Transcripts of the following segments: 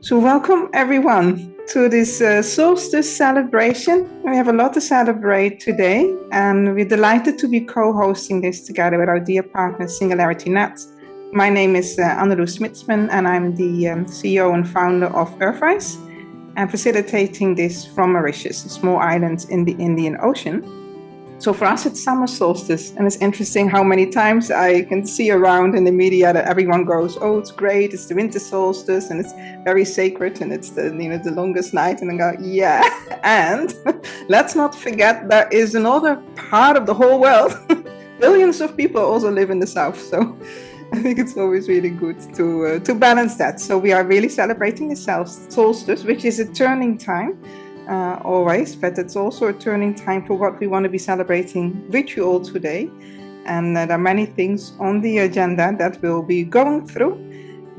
So welcome everyone to this Solstice celebration. We have a lot to celebrate today, and we're delighted to be co-hosting this together with our dear partner SingularityNET. My name is Anneloes Smitsman, and I'm the CEO and founder of EARTHwise, and facilitating this from Mauritius, a small island in the Indian Ocean. So for us, it's summer solstice, and it's interesting how many times I can see around in the media that everyone goes, "Oh, it's great! It's the winter solstice, and it's very sacred, and it's the longest night." And I go, "Yeah." And let's not forget there is another part of the whole world. Billions of people also live in the south, so I think it's always really good to balance that. So we are really celebrating the solstice, which is a turning time. Always, but it's also a turning time for what we want to be celebrating with you all today. And there are many things on the agenda that we'll be going through.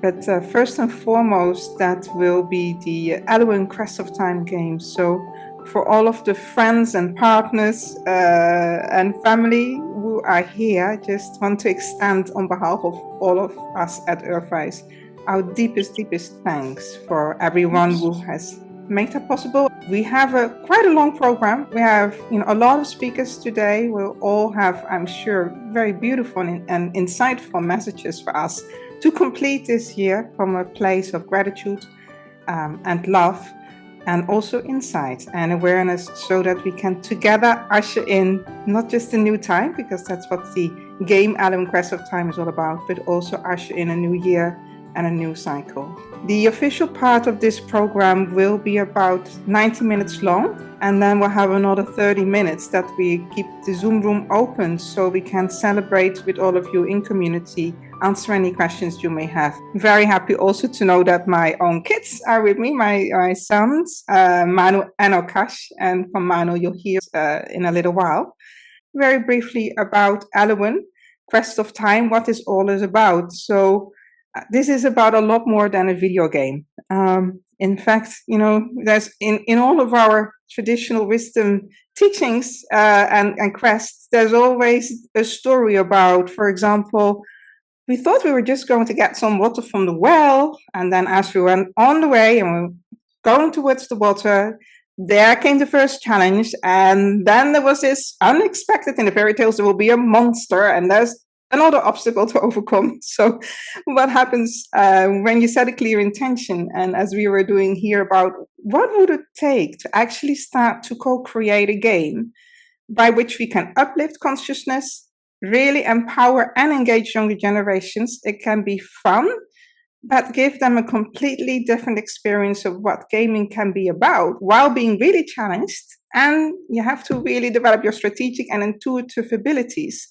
But first and foremost, that will be the Elowyn Crest of Time game. So for all of the friends and partners and family who are here, just want to extend on behalf of all of us at EARTHwise our deepest thanks for everyone who has made that possible. We have quite a long program. We have a lot of speakers today. We'll all have, I'm sure, very beautiful and insightful messages for us to complete this year from a place of gratitude and love, and also insight and awareness, so that we can together usher in not just a new time, because that's what the game Elowyn Crest of Time is all about, but also usher in a new year and a new cycle. The official part of this program will be about 90 minutes long, and then we'll have another 30 minutes that we keep the Zoom room open so we can celebrate with all of you in community, answer any questions you may have. Very happy also to know that my own kids are with me, my sons, Manu and Okash, and from Manu you'll hear in a little while. Very briefly about Elowyn Crest of Time, what this all is about. So this is about a lot more than a video game. In fact, there's in all of our traditional wisdom teachings and quests, there's always a story about, for example, we thought we were just going to get some water from the well, and then as we went on the way and we were going towards the water, there came the first challenge, and then there was this unexpected, in the fairy tales there will be a monster, and there's another obstacle to overcome. So what happens when you set a clear intention, and as we were doing here, about what would it take to actually start to co-create a game by which we can uplift consciousness, really empower and engage younger generations. It can be fun, but give them a completely different experience of what gaming can be about, while being really challenged. And you have to really develop your strategic and intuitive abilities,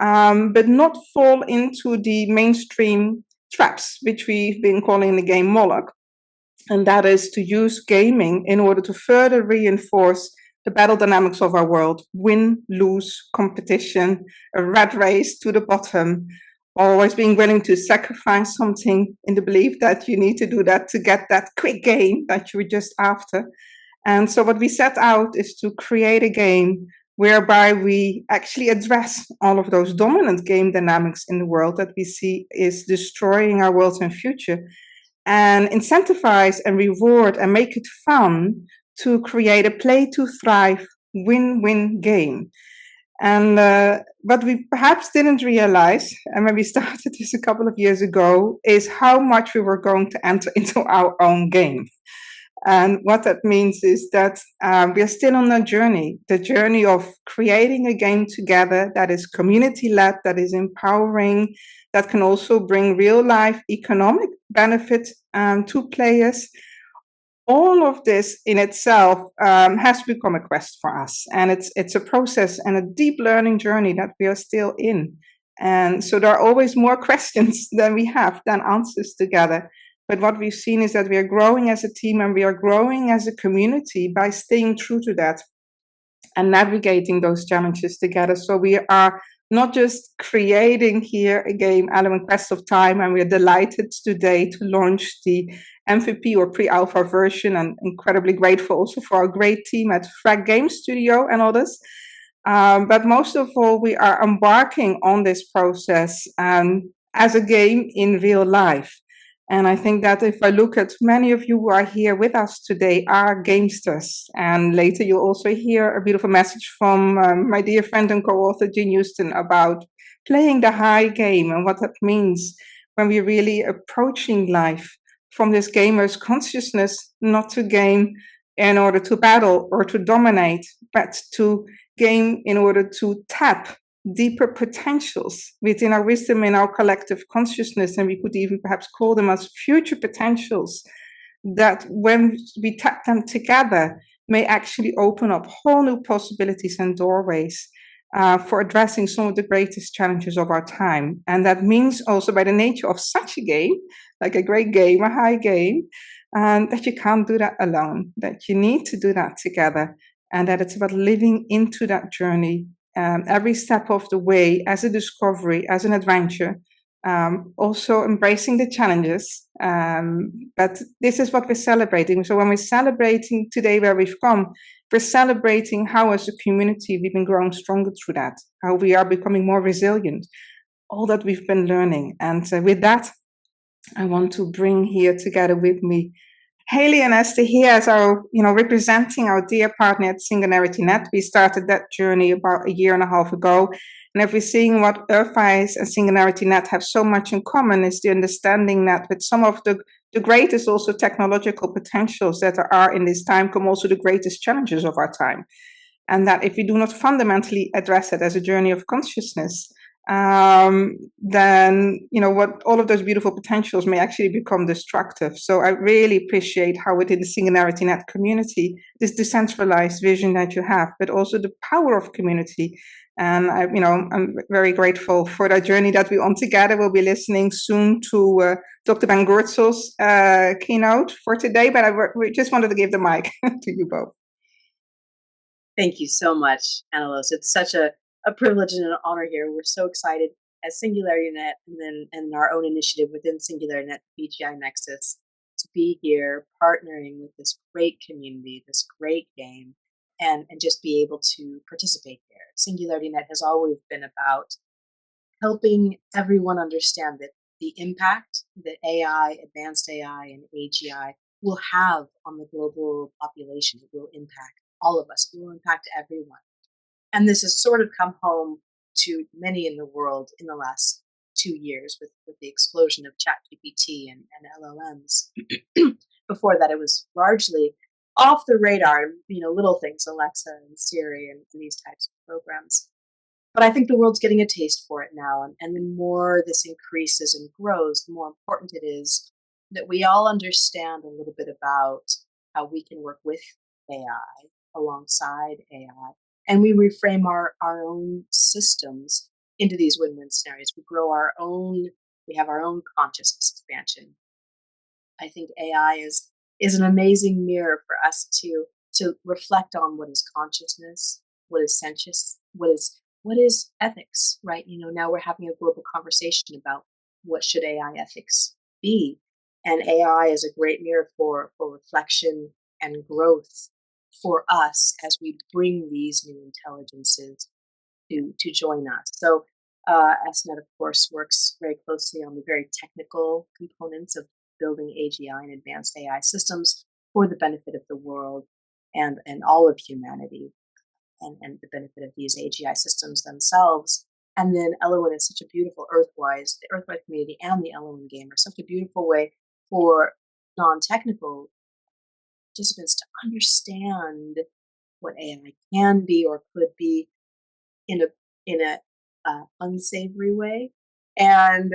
but not fall into the mainstream traps, which we've been calling the game Moloch. And that is to use gaming in order to further reinforce the battle dynamics of our world: win, lose, competition, a rat race to the bottom, always being willing to sacrifice something in the belief that you need to do that to get that quick gain that you were just after. And so what we set out is to create a game whereby we actually address all of those dominant game dynamics in the world that we see is destroying our world and future, and incentivize and reward and make it fun to create a play to thrive win-win game. And what we perhaps didn't realize, and when we started this a couple of years ago, is how much we were going to enter into our own game. And what that means is that we are still on a journey, the journey of creating a game together that is community-led, that is empowering, that can also bring real-life economic benefit to players. All of this in itself has become a quest for us, and it's a process and a deep learning journey that we are still in. And so there are always more questions than we have than answers together. But what we've seen is that we are growing as a team, and we are growing as a community by staying true to that and navigating those challenges together. So we are not just creating here a game, Elowyn Crest of Time, and we're delighted today to launch the MVP or pre-alpha version, and incredibly grateful also for our great team at Frag Games Studio and others. But most of all, we are embarking on this process as a game in real life. And I think that if I look at many of you who are here with us today are gamesters. And later you'll also hear a beautiful message from my dear friend and co-author Jean Houston about playing the high game and what that means when we're really approaching life from this gamer's consciousness, not to game in order to battle or to dominate, but to game in order to tap deeper potentials within our wisdom and our collective consciousness, and we could even perhaps call them as future potentials that when we tap them together may actually open up whole new possibilities and doorways for addressing some of the greatest challenges of our time. And that means also by the nature of such a game, like a great game, a high game, that you can't do that alone, that you need to do that together, and that it's about living into that journey every step of the way as a discovery, as an adventure, also embracing the challenges. But this is what we're celebrating. So when we're celebrating today where we've come, we're celebrating how as a community we've been growing stronger through that, how we are becoming more resilient, all that we've been learning. And with that, I want to bring here together with me Kahlia and Esther here as our, representing our dear partner at SingularityNET. We started that journey about a year and a half ago. And if we're seeing what EARTHwise and SingularityNET have so much in common is the understanding that with some of the greatest also technological potentials that are in this time come also the greatest challenges of our time. And that if we do not fundamentally address it as a journey of consciousness, then what all of those beautiful potentials may actually become destructive. So I really appreciate how within the SingularityNET community, this decentralized vision that you have, but also the power of community. And I'm very grateful for that journey that we're on together. We'll be listening soon to Dr. Van Goertzel's keynote for today, but we just wanted to give the mic to you both. Thank you so much, Anneloes. It's such a privilege and an honor here. We're so excited as SingularityNET and our own initiative within SingularityNET, BGI Nexus, to be here partnering with this great community, this great game, and just be able to participate here. SingularityNET has always been about helping everyone understand that the impact that AI, advanced AI, and AGI will have on the global population. It will impact all of us. It will impact everyone. And this has sort of come home to many in the world in the last 2 years with the explosion of ChatGPT and LLMs. Before that, it was largely off the radar, little things, Alexa and Siri and these types of programs. But I think the world's getting a taste for it now. And the more this increases and grows, the more important it is that we all understand a little bit about how we can work with AI, alongside AI, and we reframe our own systems into these win-win scenarios. We have our own consciousness expansion. I think AI is an amazing mirror for us to reflect on what is consciousness, what is sentience, what is ethics, right? Now we're having a global conversation about what should AI ethics be. And AI is a great mirror for reflection and growth for us as we bring these new intelligences to join us. So ESNet, of course, works very closely on the very technical components of building AGI and advanced AI systems for the benefit of the world and all of humanity, and the benefit of these AGI systems themselves. And then Elowyn is such a beautiful EARTHwise, the EARTHwise community and the Elowyn game are such a beautiful way for non-technical participants to understand what AI can be or could be in a unsavory way, and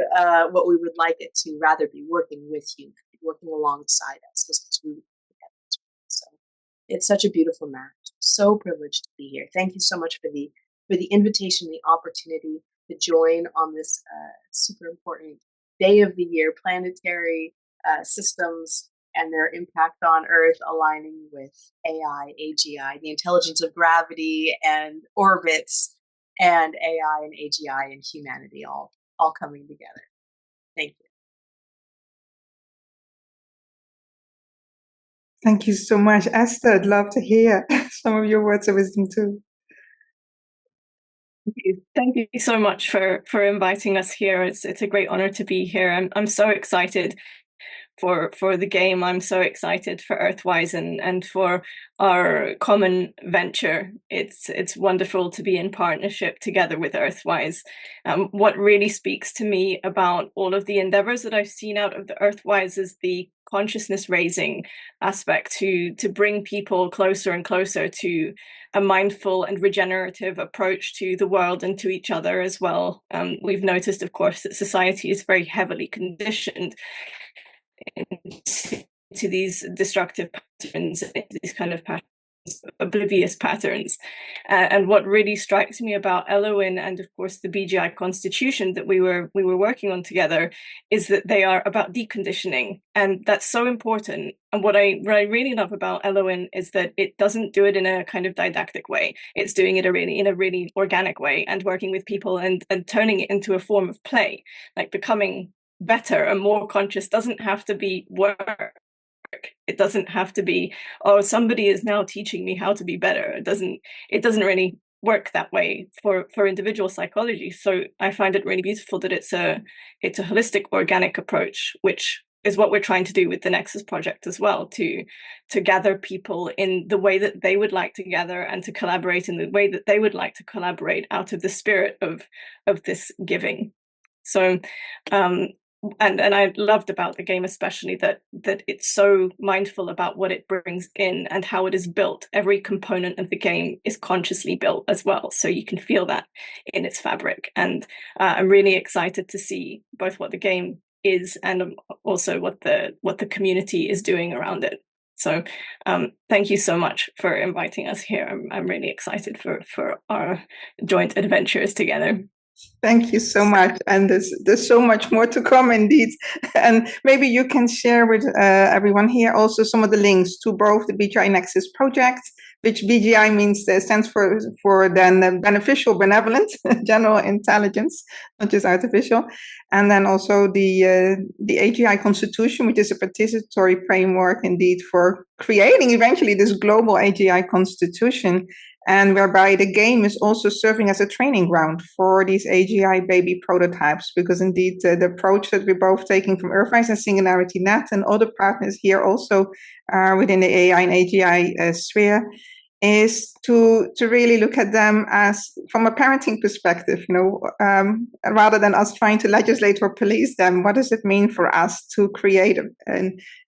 what we would like it to rather be working with humanity, working alongside us. So it's such a beautiful match. So privileged to be here. Thank you so much for the invitation, the opportunity to join on this super important day of the year, planetary systems and their impact on Earth aligning with AI, AGI, the intelligence of gravity and orbits, and AI and AGI and humanity all coming together. Thank you. Thank you so much, Esther. I'd love to hear some of your words of wisdom too. Thank you so much for inviting us here. It's a great honor to be here. I'm so excited for the game. I'm so excited for EARTHwise and for our common venture. It's wonderful to be in partnership together with EARTHwise. What really speaks to me about all of the endeavors that I've seen out of the EARTHwise is the consciousness raising aspect to bring people closer and closer to a mindful and regenerative approach to the world and to each other as well. We've noticed, of course, that society is very heavily conditioned into these destructive patterns, these kind of patterns, oblivious patterns. And what really strikes me about Elowyn and of course the BGI constitution that we were working on together is that they are about deconditioning, and that's so important. And what I really love about Elowyn is that it doesn't do it in a kind of didactic way. It's doing it in a really organic way and working with people and turning it into a form of play, like becoming better and more conscious doesn't have to be work. It doesn't have to be, oh, somebody is now teaching me how to be better. It doesn't really work that way for individual psychology. So I find it really beautiful that it's a holistic, organic approach, which is what we're trying to do with the Nexus project as well, to gather people in the way that they would like to gather and to collaborate in the way that they would like to collaborate out of the spirit of this giving. So and I loved about the game especially that it's so mindful about what it brings in and how it is built. Every component of the game is consciously built as well, so you can feel that in its fabric. And I'm really excited to see both what the game is and also what the community is doing around it. So thank you so much for inviting us here. I'm really excited for our joint adventures together. Thank you so much. And there's so much more to come indeed. And maybe you can share with everyone here also some of the links to both the BGI Nexus project, which BGI stands for then beneficial, benevolent, general intelligence, not just artificial. And then also the AGI Constitution, which is a participatory framework indeed for creating eventually this global AGI Constitution, and whereby the game is also serving as a training ground for these AGI baby prototypes, because indeed the approach that we're both taking from EARTHwise and SingularityNET and other partners here also within the AI and AGI sphere is to really look at them as from a parenting perspective, rather than us trying to legislate or police them. What does it mean for us to create a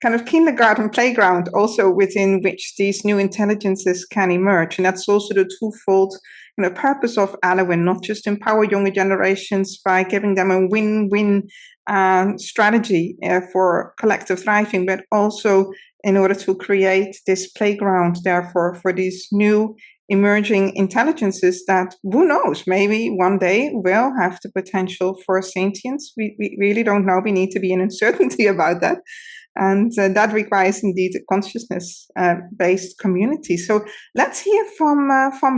kind of kindergarten playground also within which these new intelligences can emerge? And that's also the twofold purpose of Elowyn, not just empower younger generations by giving them a win-win strategy for collective thriving, but also in order to create this playground, therefore, for these new emerging intelligences that, who knows, maybe one day will have the potential for sentience. We really don't know. We need to be in uncertainty about that. And that requires indeed a consciousness-based community. So let's hear from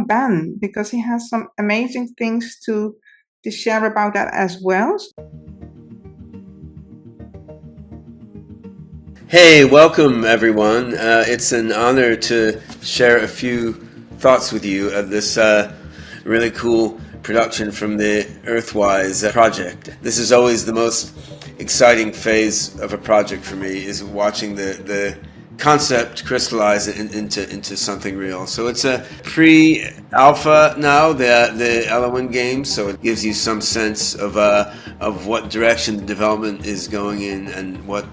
Ben, because he has some amazing things to share about that as well. Hey, welcome everyone. It's an honor to share a few thoughts with you of this really cool production from the EARTHwise project. This is always the most exciting phase of a project for me, is watching the concept crystallize into something real. So it's a pre-alpha now, the Elowyn game, so it gives you some sense of what direction the development is going in and what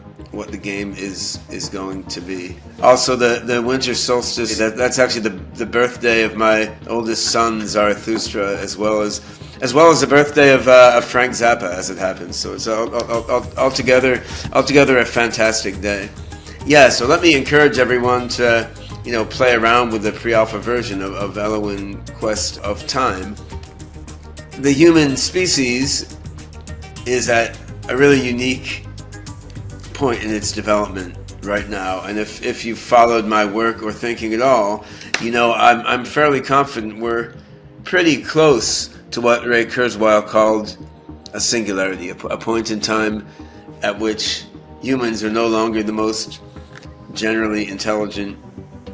the game is going to be. Also, the winter solstice, that's actually the birthday of my oldest son Zarathustra, as well as the birthday of Frank Zappa, as it happens. So it's altogether a fantastic day. Yeah, so let me encourage everyone to play around with the pre-alpha version of Elowyn Quest of Time. The human species is at a really unique point in its development right now, and if you've followed my work or thinking at all, I'm fairly confident we're pretty close to what Ray Kurzweil called a singularity, a point in time at which humans are no longer the most generally intelligent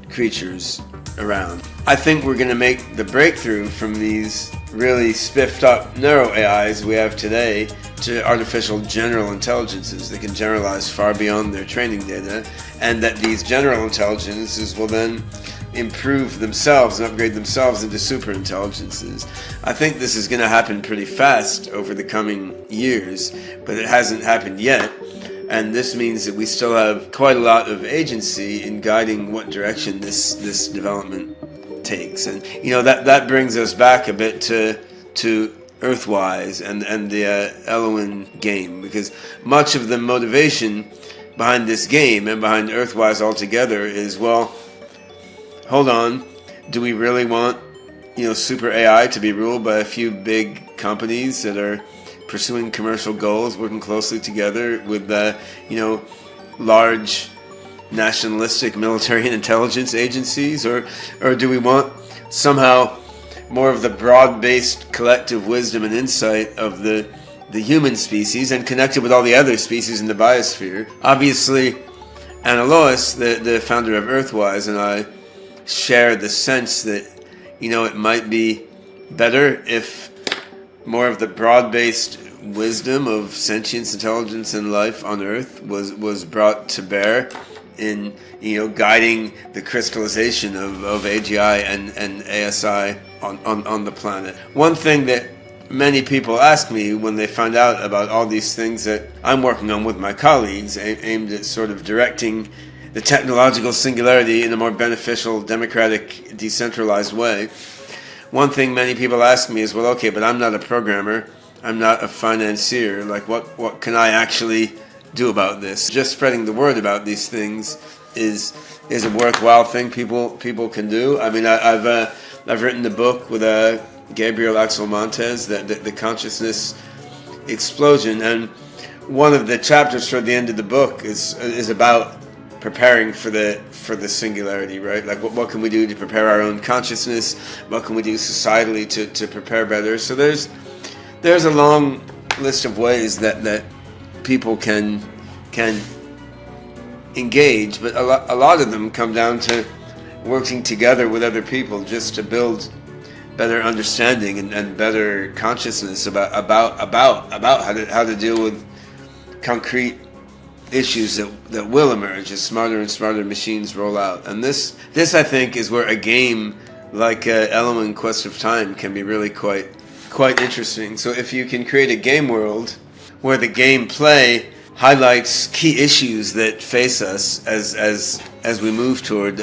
creatures around. I think we're going to make the breakthrough from these really spiffed up narrow AIs we have today to artificial general intelligences that can generalize far beyond their training data, and that these general intelligences will then improve themselves and upgrade themselves into super intelligences. I think this is going to happen pretty fast over the coming years, but it hasn't happened yet. And this means that we still have quite a lot of agency in guiding what direction this development takes. And that brings us back a bit to EARTHwise and the Elowyn game, because much of the motivation behind this game and behind EARTHwise altogether is, well, hold on, do we really want super AI to be ruled by a few big companies that are pursuing commercial goals, working closely together with large nationalistic military and intelligence agencies, or do we want somehow more of the broad-based collective wisdom and insight of the human species and connected with all the other species in the biosphere? Obviously, Anneloes, the founder of EARTHwise, and I share the sense that it might be better if more of the broad-based wisdom of sentience, intelligence, and life on Earth was brought to bear in guiding the crystallization of AGI and ASI on the planet. One thing that many people ask me when they find out about all these things that I'm working on with my colleagues aimed at sort of directing the technological singularity in a more beneficial, democratic, decentralized way. One thing many people ask me is, well, okay, but I'm not a programmer, I'm not a financier, like what can I actually do about this? Just spreading the word about these things is a worthwhile thing people can do. I mean, I've written a book with Gabriel Axel Montes, the consciousness explosion, and one of the chapters toward the end of the book is about preparing for the singularity, right? Like what can we do to prepare our own consciousness? What can we do societally to prepare better? So there's a long list of ways that people can engage, but a lot of them come down to working together with other people just to build better understanding and better consciousness about how to deal with concrete issues that will emerge as smarter and smarter machines roll out. And this I think is where a game like Elowyn Quest of Time can be really quite interesting. So if you can create a game world where the gameplay highlights key issues that face us as we move toward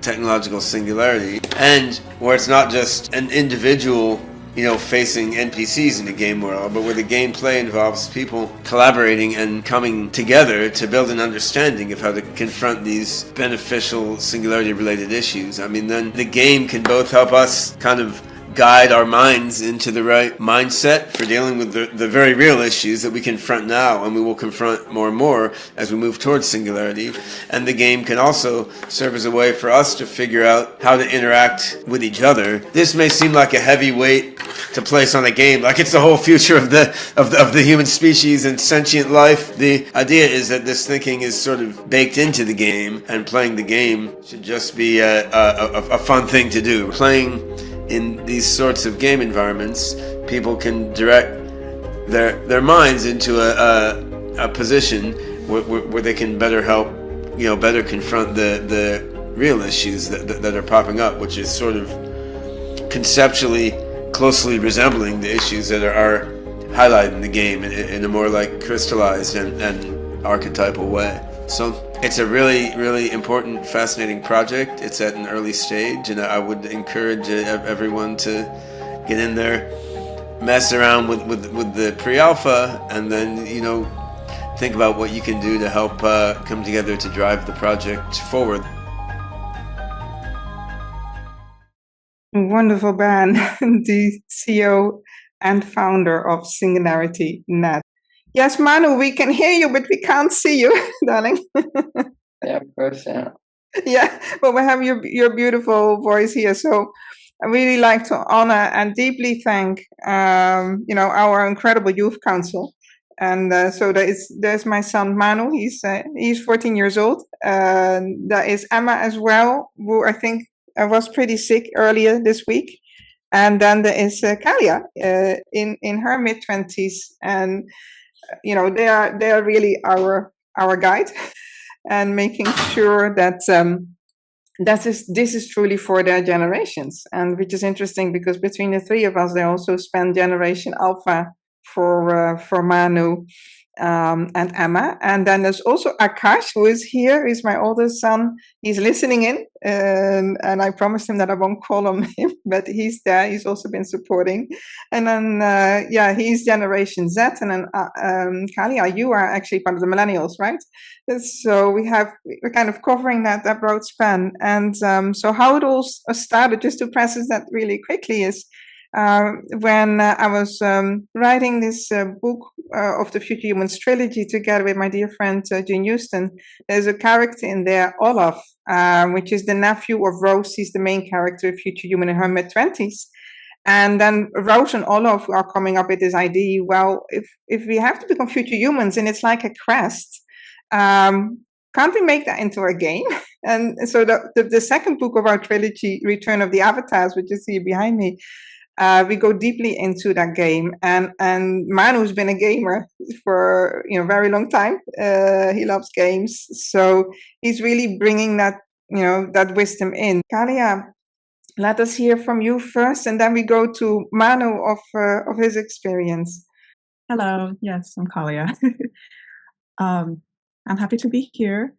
technological singularity, and where it's not just an individual facing NPCs in the game world, but where the gameplay involves people collaborating and coming together to build an understanding of how to confront these beneficial singularity-related issues. I mean, then the game can both help us kind of guide our minds into the right mindset for dealing with the very real issues that we confront now and we will confront more and more as we move towards singularity. And the game can also serve as a way for us to figure out how to interact with each other. This may seem like a heavy weight to place on a game, like it's the whole future of the human species and sentient life. The idea is that this thinking is sort of baked into the game, and playing the game should just be a fun thing to do. Playing in these sorts of game environments, people can direct their minds into a position where they can better help, better confront the real issues that are popping up, which is sort of conceptually closely resembling the issues that are highlighted in the game in a more like crystallized and archetypal way. So it's a really, really important, fascinating project. It's at an early stage, and I would encourage everyone to get in there, mess around with the pre-alpha, and then, think about what you can do to help come together to drive the project forward. Wonderful, Ben, the CEO and founder of SingularityNET. Yes, Manu, we can hear you, but we can't see you, darling. Yeah, of course, yeah. Yeah, but we have your beautiful voice here. So I really like to honor and deeply thank, our incredible youth council. And so there's my son Manu. He's 14 years old. There is Emma as well, who I think was pretty sick earlier this week. And then there is Kahlia in her mid-20s, and they are really our guide, and making sure that this is truly for their generations, and which is interesting because between the three of us, they also spend Generation Alpha for Manu and Emma. And then there's also Akash, who is here. He's my oldest son. He's listening in, and I promised him that I won't call on him, but he's there. He's also been supporting. And then, he's Generation Z. And then, Kahlia, you are actually part of the millennials, right? So we're kind of covering that broad span. And so how it all started, just to process that really quickly, is when I was writing this book of the Future Humans trilogy together with my dear friend Jean Houston. There's a character in there, Olaf, which is the nephew of Rose. He's the main character of Future Human in her mid-20s. And then Rose and Olaf are coming up with this idea, well, if we have to become future humans and it's like a quest, can't we make that into a game? And so the second book of our trilogy, Return of the Avatars, which you see behind me, we go deeply into that game, and Manu's been a gamer for very long time. He loves games, so he's really bringing that that wisdom in. Kahlia, let us hear from you first, and then we go to Manu of his experience. Hello, yes, I'm Kahlia. I'm happy to be here,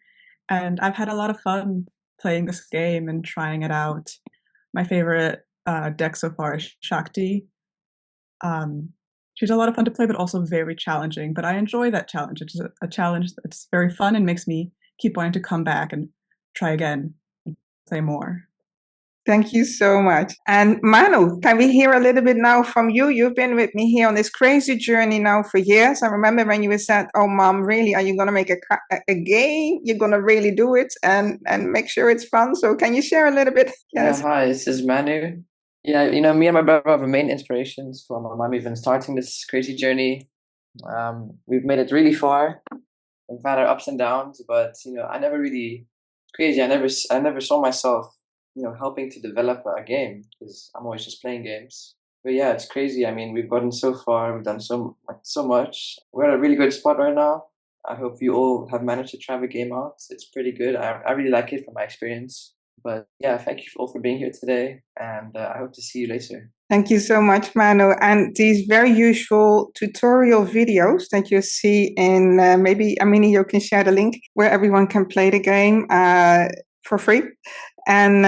and I've had a lot of fun playing this game and trying it out. My favorite deck so far is Shakti. She's a lot of fun to play, but also very challenging. But I enjoy that challenge. It's a challenge that's very fun and makes me keep wanting to come back and try again and play more. Thank you so much. And Manu, can we hear a little bit now from you? You've been with me here on this crazy journey now for years. I remember when you said, oh, Mom, really, are you going to make a game? You're going to really do it and make sure it's fun? So can you share a little bit? Yes. Yeah, hi, this is Manu. Yeah, me and my brother are the main inspirations for my mom even starting this crazy journey. We've made it really far. We've had our ups and downs, but I never really crazy. I never saw myself, helping to develop a game because I'm always just playing games. But yeah, it's crazy. I mean, we've gotten so far. We've done so much. We're at a really good spot right now. I hope you all have managed to try the game out. It's pretty good. I really like it from my experience. But yeah, thank you all for being here today, and I hope to see you later. Thank you so much, Manu. And these very useful tutorial videos that you see in, maybe, Amini, you can share the link where everyone can play the game for free. And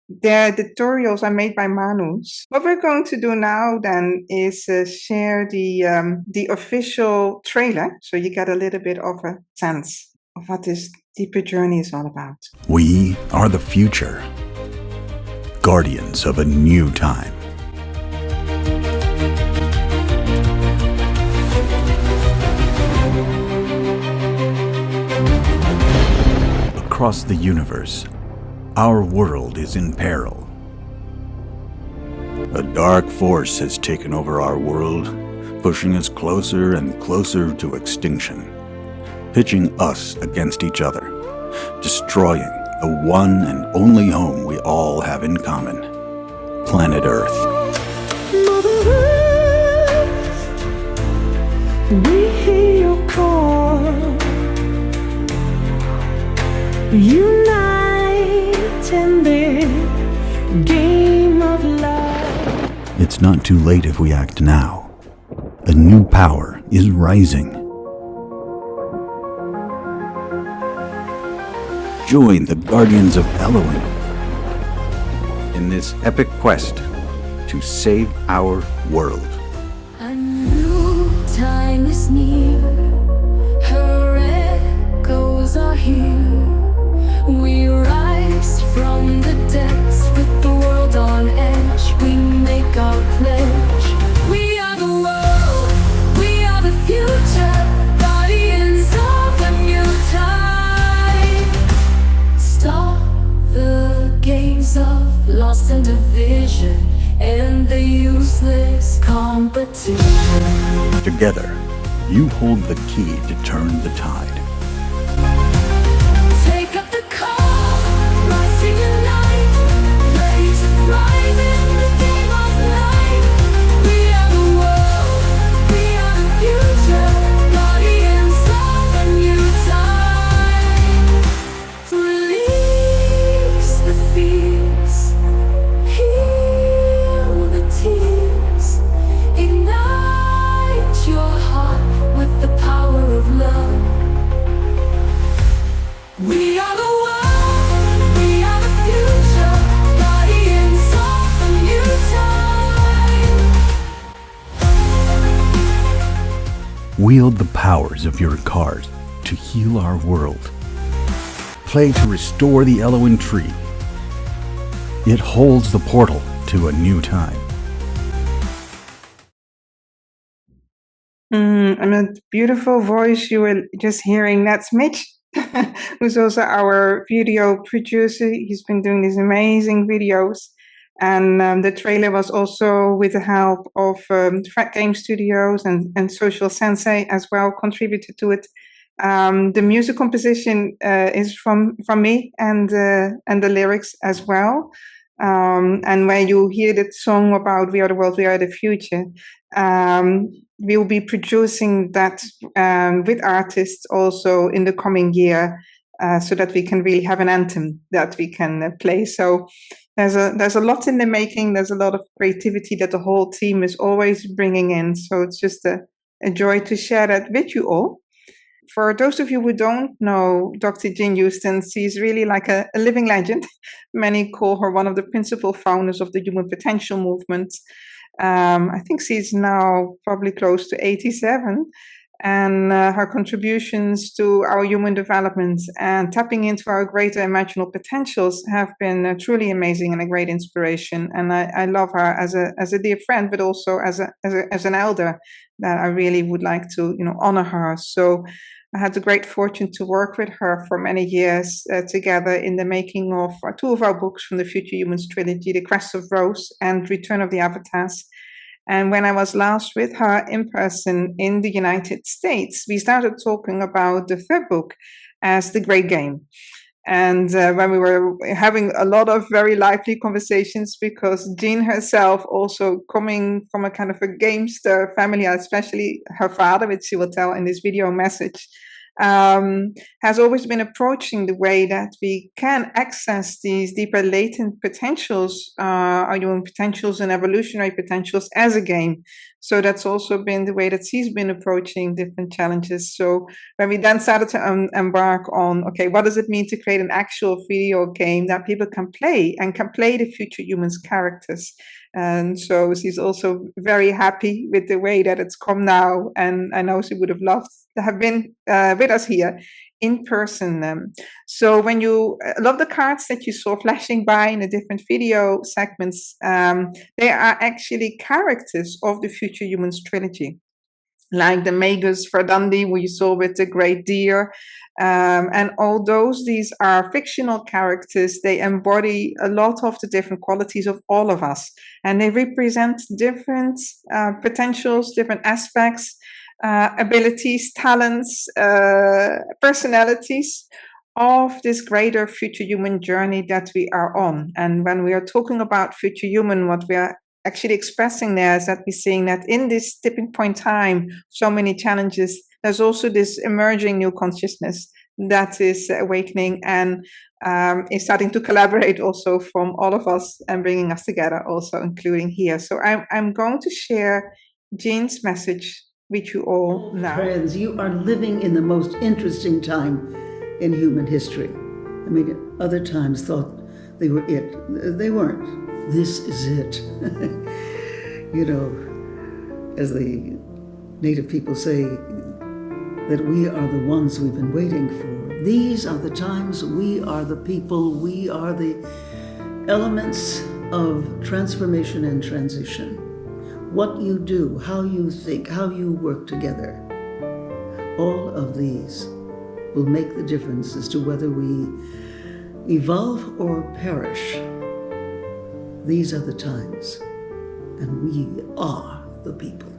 the tutorials are made by Manus. What we're going to do now then is share the official trailer, so you get a little bit of a sense of what this deeper journey is all about. We are the future, guardians of a new time. Across the universe, our world is in peril. A dark force has taken over our world, pushing us closer and closer to extinction, pitching us against each other, destroying the one and only home we all have in common, planet Earth. Mother Earth, we hear your call. Unite in this game of love. It's not too late if we act now. A new power is rising. Join the Guardians of Elowyn in this epic quest to save our world. A new time is near. Her echoes are here. We rise from the depths with the world on edge. We make our pledge. We are the world. We are the future. Guardians of a new time. Stop the games of loss and division and the useless competition. Together, you hold the key to turn the tide. Take up the call, rising unite, ready to thrive in the game of Wield the powers of your cards to heal our world. Play to restore the Elowyn tree. It holds the portal to a new time. And a beautiful voice you were just hearing. That's Mitch, who's also our video producer. He's been doing these amazing videos. And the trailer was also with the help of Frag Games Studios and Social Sensei as well, contributed to it. The music composition is from me and the lyrics as well. And when you hear that song about We Are the World, We Are the Future, we will be producing that with artists also in the coming year, so that we can really have an anthem that we can play. So there's a lot in the making. There's a lot of creativity that the whole team is always bringing in. So it's just a joy to share that with you all. For those of you who don't know Dr. Jean Houston, she's really like a living legend. Many call her one of the principal founders of the Human Potential Movement. I think she's now probably close to 87. And her contributions to our human development and tapping into our greater imaginal potentials have been truly amazing and a great inspiration. And I love her as a dear friend, but also as an elder, that I really would like to honor her. So I had the great fortune to work with her for many years together in the making of two of our books from the Future Humans trilogy, The Crest of Rose and Return of the Avatars. And when I was last with her in person in the United States, we started talking about the third book as The Great Game. And when we were having a lot of very lively conversations, because Jean herself also coming from a kind of a gamester family, especially her father, which she will tell in this video message, has always been approaching the way that we can access these deeper latent potentials, our human potentials and evolutionary potentials as a game. So that's also been the way that she's been approaching different challenges. So when we then started to embark on, okay, what does it mean to create an actual video game that people can play and can play the Future Humans characters? And so she's also very happy with the way that it's come now. And I know she would have loved to have been with us here in person. So when you love the cards that you saw flashing by in the different video segments, they are actually characters of the Future Humans trilogy, like the Magus Verdandi, who you saw with the great deer. And although these are fictional characters, they embody a lot of the different qualities of all of us. And they represent different potentials, different aspects, abilities, talents, personalities of this greater future human journey that we are on. And when we are talking about future human, what we are actually expressing there is that we're seeing that in this tipping point time, so many challenges, there's also this emerging new consciousness that is awakening and is starting to collaborate also from all of us and bringing us together, also including here. So I'm going to share Jean's message with you all now. Friends, you are living in the most interesting time in human history. I mean, other times thought they were it. They weren't. This is it. You know, as the native people say, that we are the ones we've been waiting for. These are the times, we are the people, we are the elements of transformation and transition. What you do, how you think, how you work together, all of these will make the difference as to whether we evolve or perish. These are the times, and we are the people.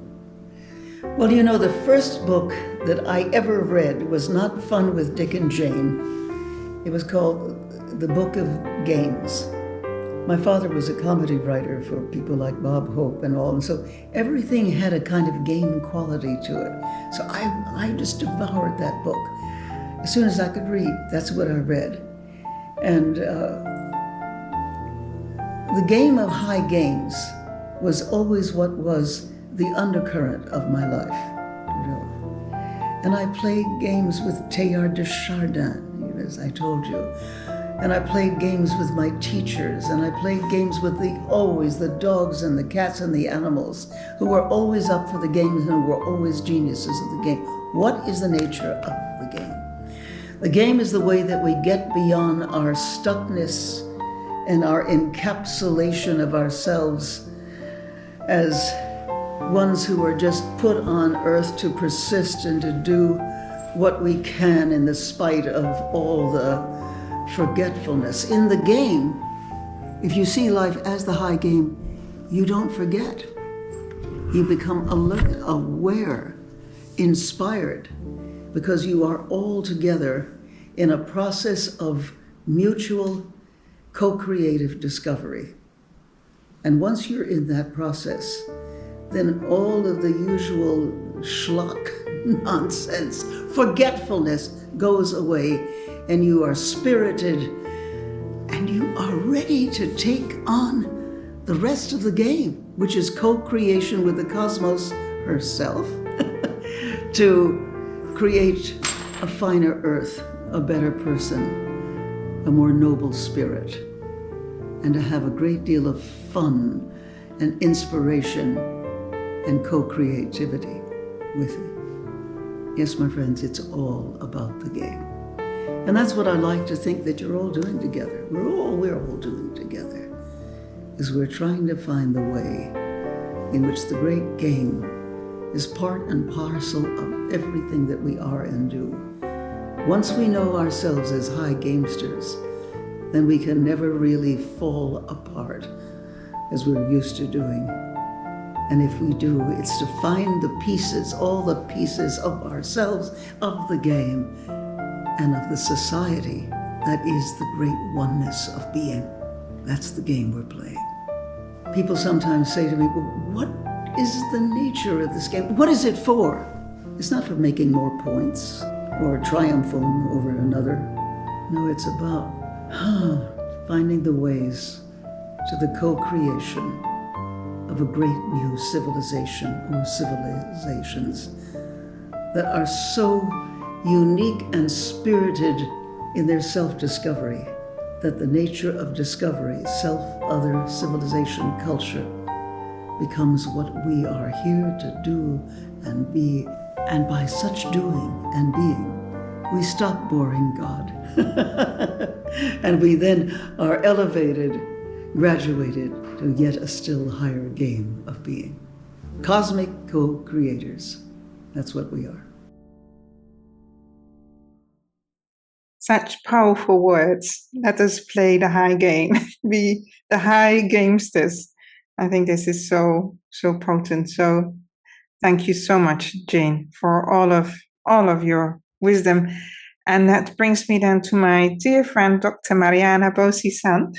Well, you know, the first book that I ever read was not Fun with Dick and Jane. It was called The Book of Games. My father was a comedy writer for people like Bob Hope and all, and so everything had a kind of game quality to it. So I just devoured that book. As soon as I could read, that's what I read. And the game of high games was always what was the undercurrent of my life, you know. And I played games with Teilhard de Chardin, as I told you. And I played games with my teachers, and I played games with always the dogs and the cats and the animals, who were always up for the game and who were always geniuses of the game. What is the nature of the game? The game is the way that we get beyond our stuckness and our encapsulation of ourselves as ones who are just put on earth to persist and to do what we can in the spite of all the forgetfulness. In the game, if you see life as the high game, you don't forget. You become alert, aware, inspired, because you are all together in a process of mutual co-creative discovery. And once you're in that process, then all of the usual schlock nonsense, forgetfulness goes away, and you are spirited, and you are ready to take on the rest of the game, which is co-creation with the cosmos herself, to create a finer earth, a better person, a more noble spirit, and to have a great deal of fun and inspiration and co-creativity with it. Yes, my friends, it's all about the game. And that's what I like to think that you're all doing together. We're all doing together, is we're trying to find the way in which the great game is part and parcel of everything that we are and do. Once we know ourselves as high gamesters, then we can never really fall apart as we're used to doing. And if we do, it's to find the pieces, all the pieces of ourselves, of the game, and of the society that is the great oneness of being. That's the game we're playing. People sometimes say to me, well, what is the nature of this game? What is it for? It's not for making more points or triumphing over another. No, it's about finding the ways to the co-creation of a great new civilization or civilizations that are so unique and spirited in their self-discovery that the nature of discovery, self, other, civilization, culture, becomes what we are here to do and be. And by such doing and being, we stop boring God. And we then are elevated, graduated to yet a still higher game of being. Cosmic co-creators. That's what we are. Such powerful words. Let us play the high game. Be the high gamesters. I think this is so potent. So thank you so much, Jane, for all of your wisdom. And that brings me then to my dear friend, Dr. Mariana Bozesan.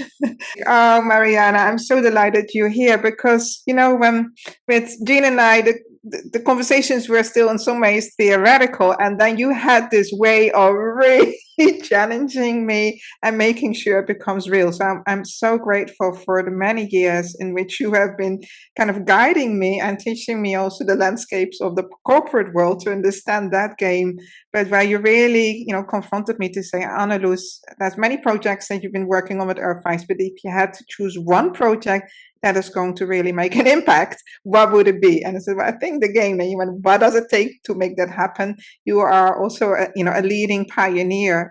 Oh, Mariana, I'm so delighted you're here because, with Jane and I, the conversations were still in some ways theoretical, and then you had this way of really challenging me and making sure it becomes real. So I'm so grateful for the many years in which you have been kind of guiding me and teaching me also the landscapes of the corporate world to understand that game, but where you really, confronted me to say, Anneloes, there's many projects that you've been working on with EARTHwise, but if you had to choose one project that is going to really make an impact, what would it be? And I said, well, I think the game. And you went, what does it take to make that happen? You are also, a leading pioneer,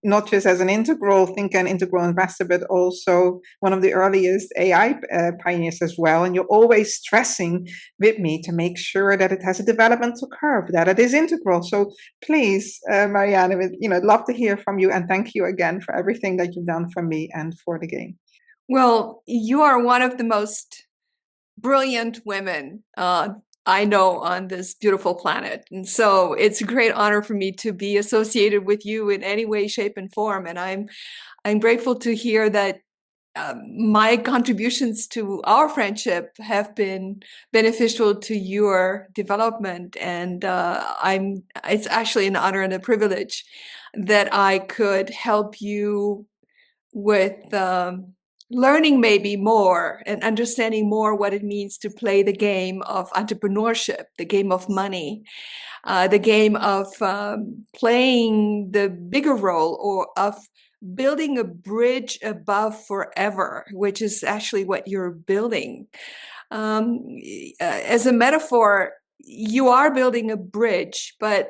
not just as an integral thinker and integral investor, but also one of the earliest AI pioneers as well. And you're always stressing with me to make sure that it has a developmental curve, that it is integral. So please, Mariana, I'd love to hear from you. And thank you again for everything that you've done for me and for the game. Well, you are one of the most brilliant women I know on this beautiful planet. And so it's a great honor for me to be associated with you in any way, shape, and form. And I'm grateful to hear that my contributions to our friendship have been beneficial to your development. And it's actually an honor and a privilege that I could help you with learning maybe more and understanding more what it means to play the game of entrepreneurship, the game of money, the game of playing the bigger role, or of building a bridge above forever, which is actually what you're building. As a metaphor, you are building a bridge, but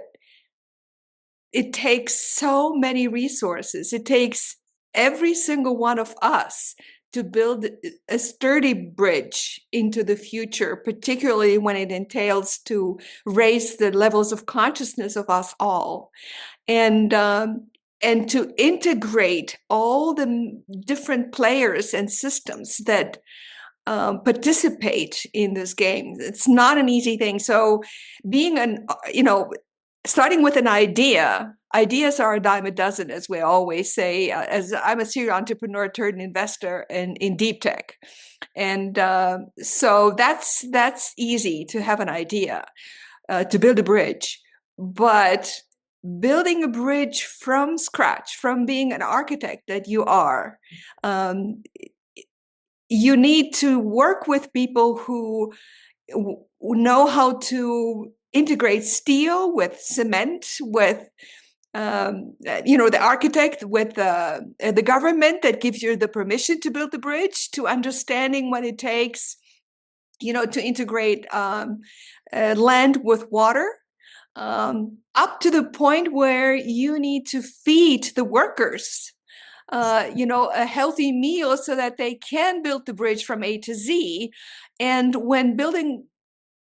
it takes so many resources. It takes every single one of us to build a sturdy bridge into the future, particularly when it entails to raise the levels of consciousness of us all, and to integrate all the different players and systems that participate in this game. It's not an easy thing. So being starting with an idea, ideas are a dime a dozen, as we always say, as I'm a serial entrepreneur turned investor in deep tech. And so that's easy to have an idea, to build a bridge. But building a bridge from scratch, from being an architect that you are, you need to work with people who know how to integrate steel with cement, with the architect, with the government that gives you the permission to build the bridge, to understanding what it takes, to integrate land with water, up to the point where you need to feed the workers a healthy meal so that they can build the bridge from A to Z. And when building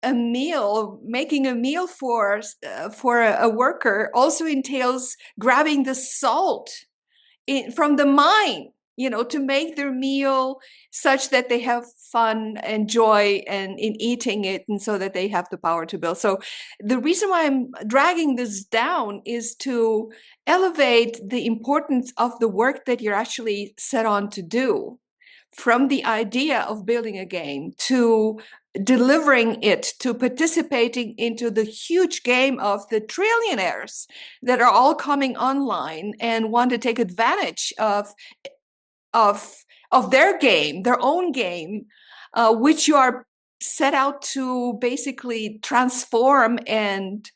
a meal, making a meal for a worker also entails grabbing the salt from the mine, to make their meal such that they have fun and joy in eating it, and so that they have the power to build. So the reason why I'm dragging this down is to elevate the importance of the work that you're actually set on to do, from the idea of building a game to delivering it, to participating into the huge game of the trillionaires that are all coming online and want to take advantage of their game, their own game, which you are set out to basically transform and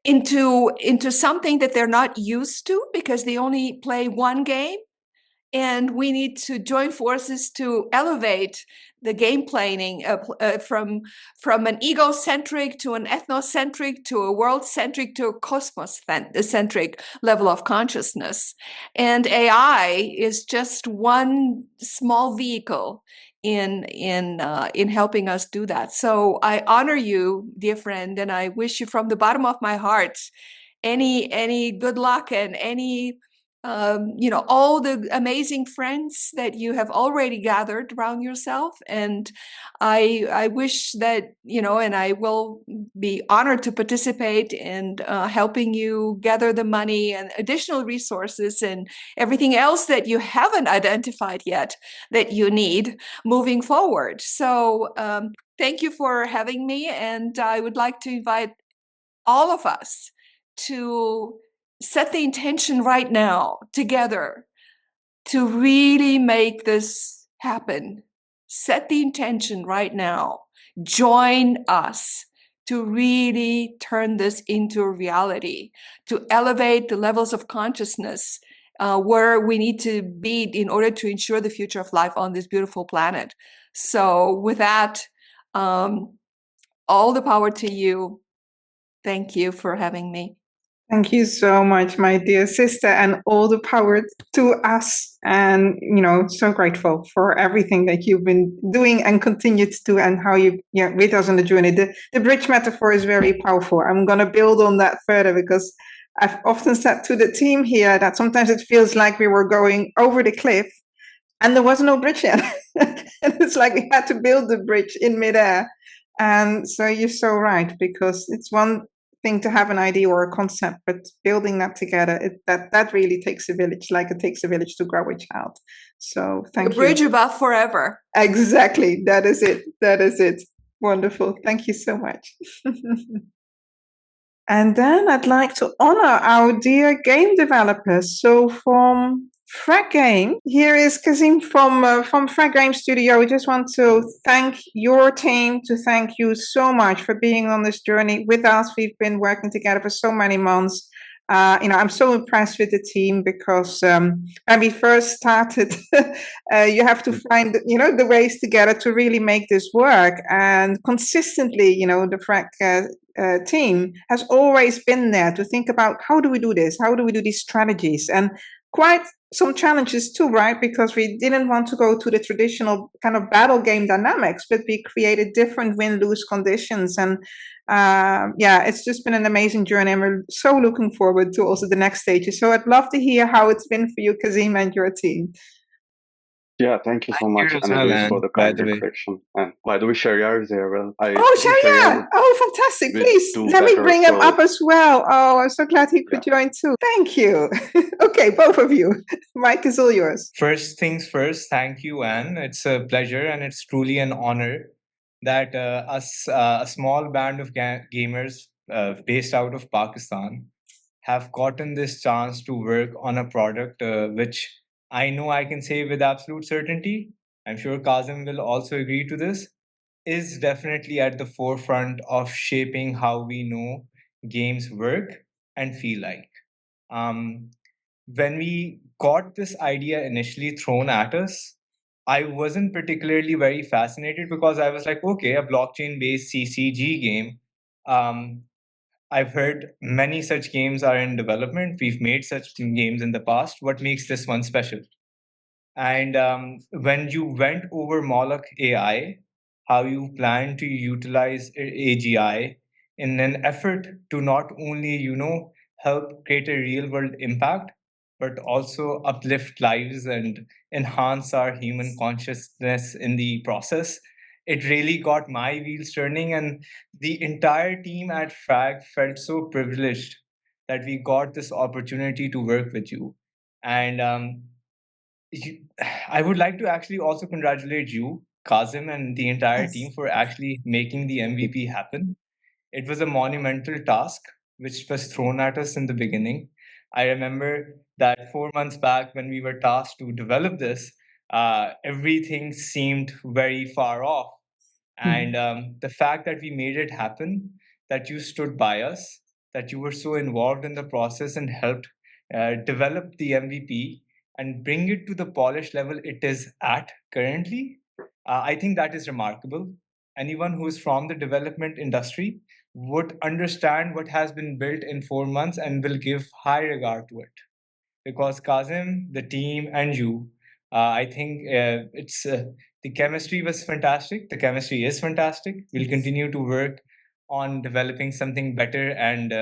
into something that they're not used to, because they only play one game. And we need to join forces to elevate the game playing from an egocentric to an ethnocentric to a world-centric to a cosmos-centric level of consciousness. And AI is just one small vehicle in helping us do that. So I honor you, dear friend, and I wish you from the bottom of my heart any good luck and any all the amazing friends that you have already gathered around yourself. And I wish that, and I will be honored to participate in helping you gather the money and additional resources and everything else that you haven't identified yet that you need moving forward. So thank you for having me. And I would like to invite all of us to set the intention right now together to really make this happen. Set the intention right now. Join us to really turn this into a reality, to elevate the levels of consciousness where we need to be in order to ensure the future of life on this beautiful planet. So with that, all the power to you. Thank you for having me. Thank you so much, my dear sister, and all the power to us. And, so grateful for everything that you've been doing and continue to do, and how you, with us on the journey. The bridge metaphor is very powerful. I'm going to build on that further, because I've often said to the team here that sometimes it feels like we were going over the cliff and there was no bridge yet. And it's like we had to build the bridge in midair. And so you're so right, because it's one thing to have an idea or a concept, but building that together, that really takes a village, like it takes a village to grow a child. So thank you. A bridge above forever. Exactly. That is it. Wonderful. Thank you so much. And then I'd like to honor our dear game developers. So from Frag Game. Here is Kazim from Frag Game Studio. We just want to thank your team, to thank you so much for being on this journey with us. We've been working together for so many months. I'm so impressed with the team because when we first started, you have to find, the ways together to really make this work. And consistently, the Frag team has always been there to think about how do we do this? How do we do these strategies? And quite some challenges too, right? Because we didn't want to go to the traditional kind of battle game dynamics, but we created different win-lose conditions. And it's just been an amazing journey, and we're so looking forward to also the next stages. So I'd love to hear how it's been for you, Kazim, and your team. Yeah, thank you so much, Anneloes, for the kind introduction. And by the way, Shehriyar is here. Well, Shehriyar! Oh, fantastic! Please let me bring him up as well. Oh, I'm so glad he could join too. Thank you. Okay, both of you. Mike is all yours. First things first. Thank you, Anne. It's a pleasure and it's truly an honor that us, a small band of gamers based out of Pakistan, have gotten this chance to work on a product which I know I can say with absolute certainty, I'm sure Kazim will also agree to this, is definitely at the forefront of shaping how we know games work and feel like. When we got this idea initially thrown at us, I wasn't particularly very fascinated because I was like, okay, a blockchain-based CCG game. I've heard many such games are in development. We've made such games in the past. What makes this one special? And when you went over Moloch AI, how you plan to utilize AGI in an effort to not only, help create a real world impact, but also uplift lives and enhance our human consciousness in the process. It really got my wheels turning, and the entire team at Frag felt so privileged that we got this opportunity to work with you. And I would like to actually also congratulate you, Kazim, and the entire team for actually making the MVP happen. It was a monumental task which was thrown at us in the beginning. I remember that 4 months back when we were tasked to develop this, everything seemed very far off. And the fact that we made it happen, that you stood by us, that you were so involved in the process and helped develop the MVP and bring it to the polished level it is at currently, I think that is remarkable. Anyone who is from the development industry would understand what has been built in 4 months and will give high regard to it. Because Kazim, the team, and you, I think the chemistry was fantastic. The chemistry is fantastic. We'll continue to work on developing something better and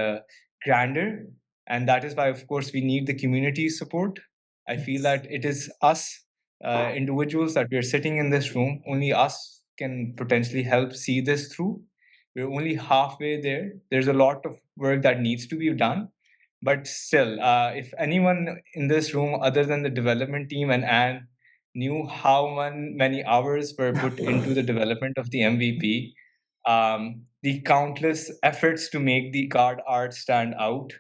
grander. And that is why, of course, we need the community support. I feel that it is us individuals that we're sitting in this room, only us can potentially help see this through. We're only halfway there. There's a lot of work that needs to be done. But still, if anyone in this room other than the development team and Anne knew how many hours were put into the development of the MVP, the countless efforts to make the card art stand out,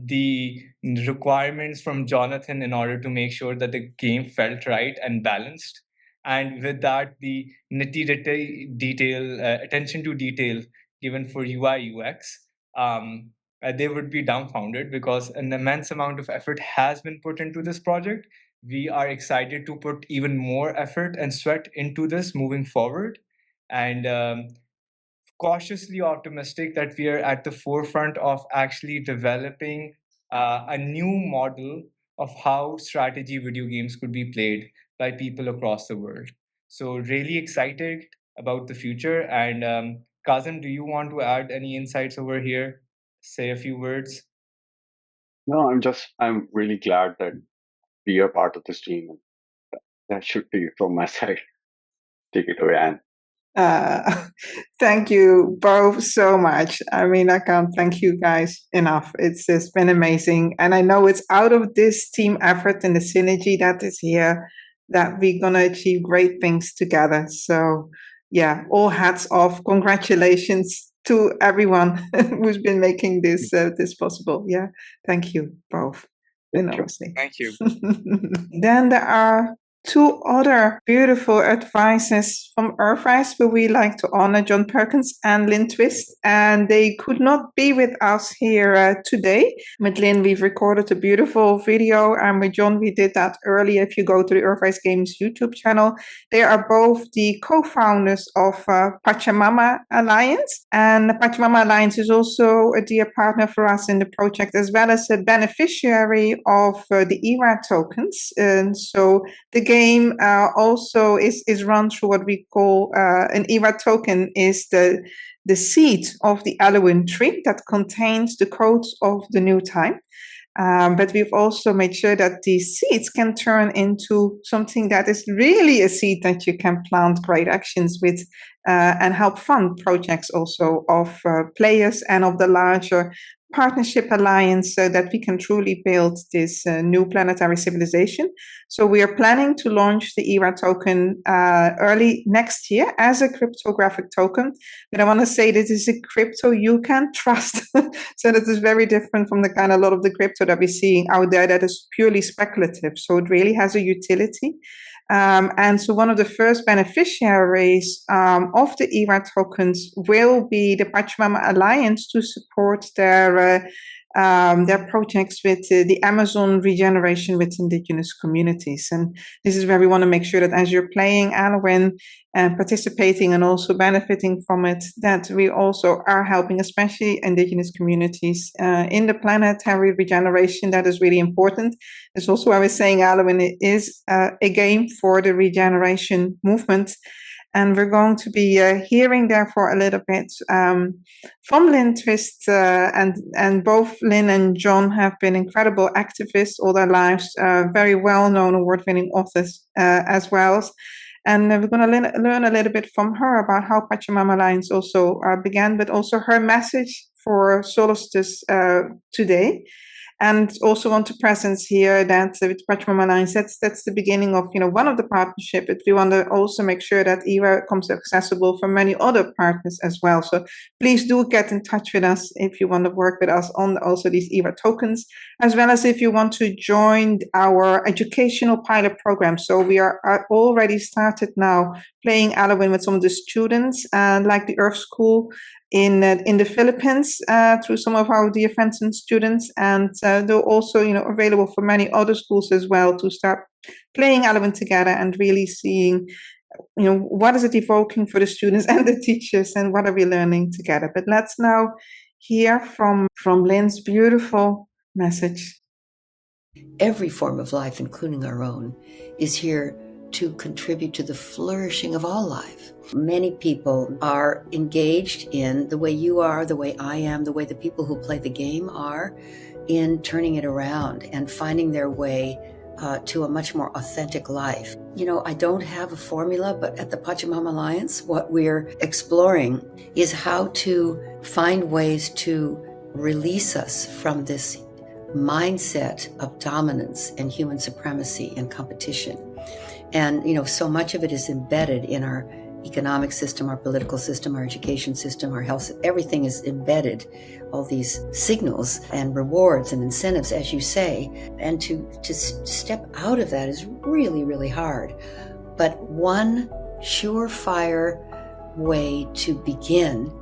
the requirements from Jonathan in order to make sure that the game felt right and balanced, and with that, the nitty-gritty attention to detail given for UI UX, they would be dumbfounded because an immense amount of effort has been put into this project. We are excited to put even more effort and sweat into this moving forward, and cautiously optimistic that we are at the forefront of actually developing a new model of how strategy video games could be played by people across the world. So really excited about the future. And Kazim, do you want to add any insights over here? Say a few words. No, I'm really glad that we are part of this team. That should be from my side. Take it away, Anne. Thank you both so much. I mean, I can't thank you guys enough. It's just been amazing. And I know it's out of this team effort and the synergy that is here that we're going to achieve great things together. So yeah, all hats off. Congratulations to everyone who's been making this possible. Yeah, thank you both. enormously. Thank you. Then there are two other beautiful advisors from EARTHwise who we like to honor, John Perkins and Lynne Twist, and they could not be with us here today. With Lynne, we've recorded a beautiful video, and with John, we did that earlier. If you go to the EARTHwise Games YouTube channel, they are both the co-founders of Pachamama Alliance, and the Pachamama Alliance is also a dear partner for us in the project, as well as a beneficiary of the ERA tokens. And so the game also is run through what we call an ERA token is the seed of the Elowyn tree that contains the codes of the new time. But we've also made sure that these seeds can turn into something that is really a seed that you can plant great actions with and help fund projects also of players and of the larger partnership alliance so that we can truly build this new planetary civilization. So we are planning to launch the ERA token early next year as a cryptographic token. But I want to say this is a crypto you can trust. So that is very different from the kind of a lot of the crypto that we're seeing out there that is purely speculative. So it really has a utility. And so one of the first beneficiaries of the ERA tokens will be the Pachamama Alliance to support their projects with the Amazon regeneration with indigenous communities. And this is where we want to make sure that as you're playing Elowyn and participating and also benefiting from it, that we also are helping especially indigenous communities in the planetary regeneration. That is really important. It's also why we're saying Elowyn is a game for the regeneration movement. And we're going to be hearing, therefore, a little bit from Lynne Twist. And both Lynne and John have been incredible activists all their lives, very well-known award-winning authors as well. And we're going to learn a little bit from her about how Pachamama Alliance also began, but also her message for Solstice today. And also want to presence here that with Pachamama Alliance, that's the beginning of one of the partnership. But we want to also make sure that ERA becomes accessible for many other partners as well. So please do get in touch with us if you want to work with us on also these ERA tokens, as well as if you want to join our educational pilot program. So we are already started now playing Elowyn with some of the students, like the Earth School in the Philippines through some of our dear friends and students, and they're also available for many other schools as well to start playing Elowyn together and really seeing what is it evoking for the students and the teachers and what are we learning together. But let's now hear from Lynne's beautiful message. Every form of life, including our own, is here to contribute to the flourishing of all life. Many people are engaged in the way you are, the way I am, the way the people who play the game are, in turning it around and finding their way to a much more authentic life. I don't have a formula, but at the Pachamama Alliance, what we're exploring is how to find ways to release us from this mindset of dominance and human supremacy and competition. And, so much of it is embedded in our economic system, our political system, our education system, our health. Everything is embedded, all these signals and rewards and incentives, as you say. And to step out of that is really, really hard. But one surefire way to begin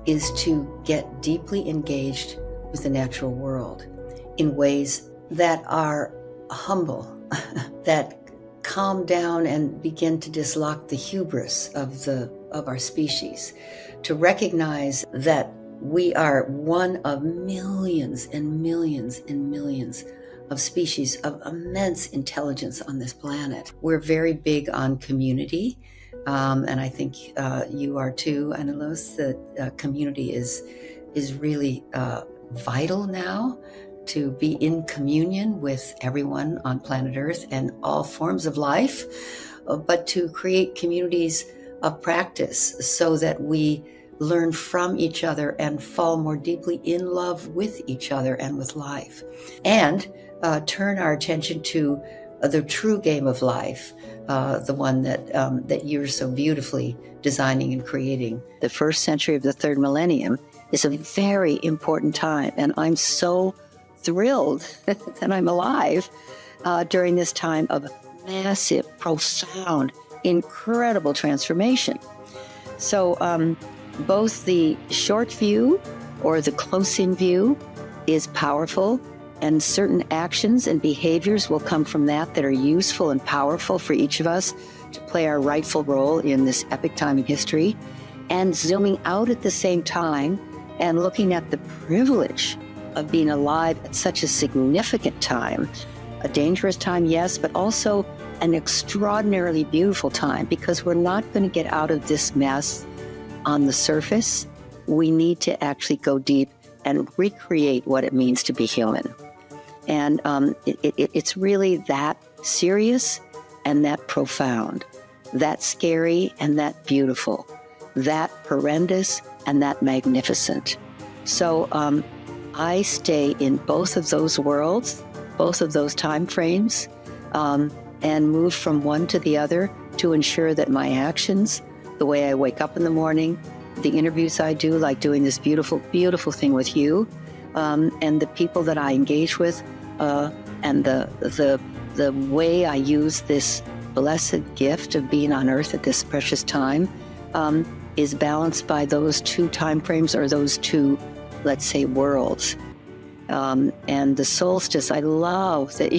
is to get deeply engaged with the natural world in ways that are humble, that calm down and begin to dislock the hubris of our species, to recognize that we are one of millions and millions and millions of species of immense intelligence on this planet. We're very big on community, and I think you are too, Anneloes. The community is really vital now, to be in communion with everyone on planet Earth and all forms of life, but to create communities of practice so that we learn from each other and fall more deeply in love with each other and with life, and turn our attention to the true game of life, the one that you're so beautifully designing and creating. The first century of the third millennium is a very important time, and I'm so thrilled that I'm alive during this time of massive, profound, incredible transformation. So both the short view or the close-in view is powerful, and certain actions and behaviors will come from that are useful and powerful for each of us to play our rightful role in this epic time in history. And zooming out at the same time and looking at the privilege of being alive at such a significant time, a dangerous time, yes, but also an extraordinarily beautiful time, because we're not going to get out of this mess on the surface. We need to actually go deep and recreate what it means to be human. And it's really that serious and that profound, that scary and that beautiful, that horrendous and that magnificent. So I stay in both of those worlds, both of those time frames, and move from one to the other to ensure that my actions, the way I wake up in the morning, the interviews I do, like doing this beautiful, beautiful thing with you, and the people that I engage with, and the way I use this blessed gift of being on Earth at this precious time, is balanced by those two time frames, or those two, let's say, worlds. And the solstice, I love that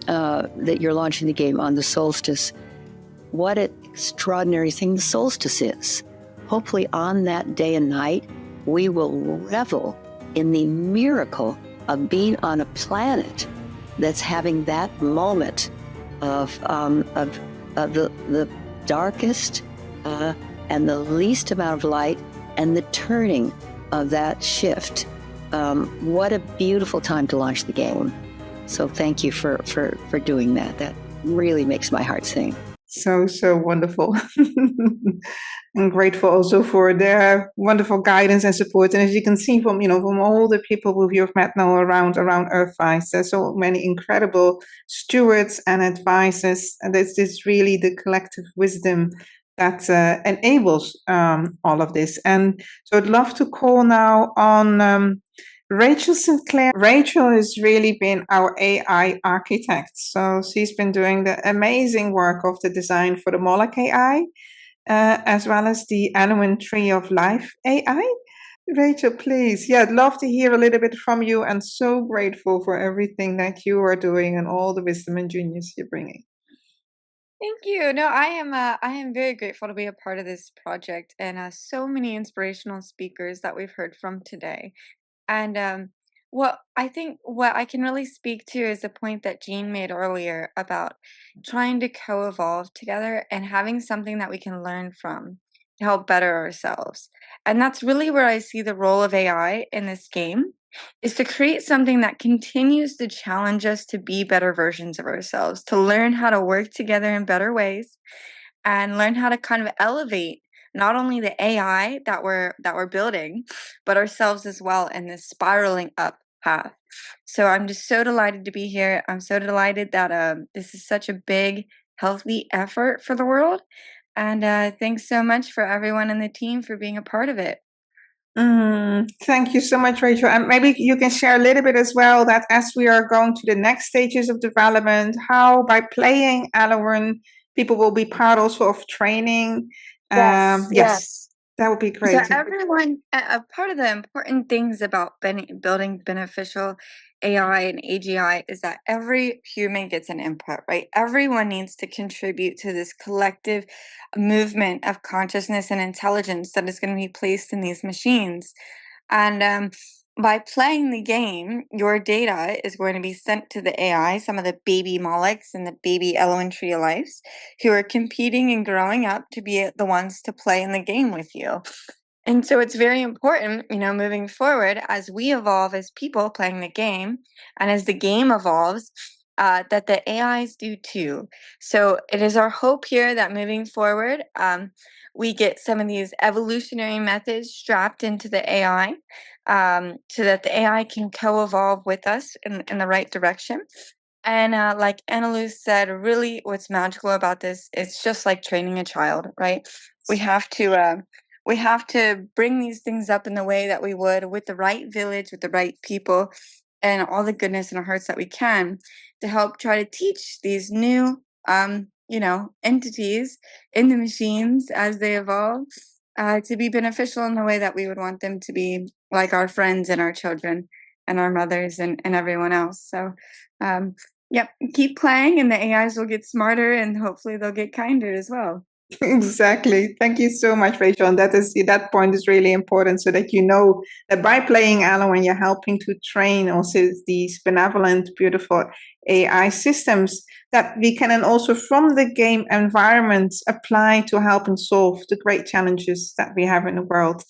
that you're launching the game on the solstice. What an extraordinary thing the solstice is. Hopefully on that day and night, we will revel in the miracle of being on a planet that's having that moment of the darkest and the least amount of light, and the turning of that shift. What a beautiful time to launch the game. So thank you for doing that. That really makes my heart sing. So wonderful. I'm grateful also for their wonderful guidance and support. And as you can see from all the people who you've met now around EARTHwise, there's so many incredible stewards and advisors. And it's really the collective wisdom that enables all of this. And so I'd love to call now on Rachel St. Clair. Rachel has really been our AI architect. So she's been doing the amazing work of the design for the Moloch AI, as well as the Elowyn Tree of Life AI. Rachel, please. Yeah, I'd love to hear a little bit from you, and so grateful for everything that you are doing and all the wisdom and genius you're bringing. Thank you. No, I am very grateful to be a part of this project, and so many inspirational speakers that we've heard from today. And what I can really speak to is the point that Jean made earlier about trying to co-evolve together and having something that we can learn from to help better ourselves. And that's really where I see the role of AI in this game, is to create something that continues to challenge us to be better versions of ourselves, to learn how to work together in better ways, and learn how to kind of elevate not only the AI that we're building, but ourselves as well in this spiraling up path. So I'm just so delighted to be here. I'm so delighted that this is such a big, healthy effort for the world. And thanks so much for everyone in the team for being a part of it. Thank you so much, Rachel. And maybe you can share a little bit as well, that as we are going to the next stages of development, how by playing Elowyn, people will be part also of training. Yes, that would be great. So everyone, a part of the important things about building beneficial AI and AGI is that every human gets an input, right? Everyone needs to contribute to this collective movement of consciousness and intelligence that is going to be placed in these machines. And by playing the game, your data is going to be sent to the AI, some of the baby Molochs and the baby Elowyn Tree of Lives, who are competing and growing up to be the ones to play in the game with you. And so it's very important, moving forward, as we evolve as people playing the game, and as the game evolves, that the AIs do too. So it is our hope here that moving forward, we get some of these evolutionary methods strapped into the AI, so that the AI can co-evolve with us in the right direction. And like Anneloes said, really what's magical about this is just like training a child, right? We have to bring these things up in the way that we would with the right village, with the right people, and all the goodness in our hearts that we can to help try to teach these new, entities in the machines as they evolve to be beneficial in the way that we would want them to be, like our friends and our children and our mothers and everyone else. So, keep playing and the AIs will get smarter and hopefully they'll get kinder as well. Exactly. Thank you so much, Rachel. And that point is really important, so that you know that by playing Elowyn, you're helping to train also these benevolent, beautiful AI systems that we can then also from the game environment apply to help and solve the great challenges that we have in the world.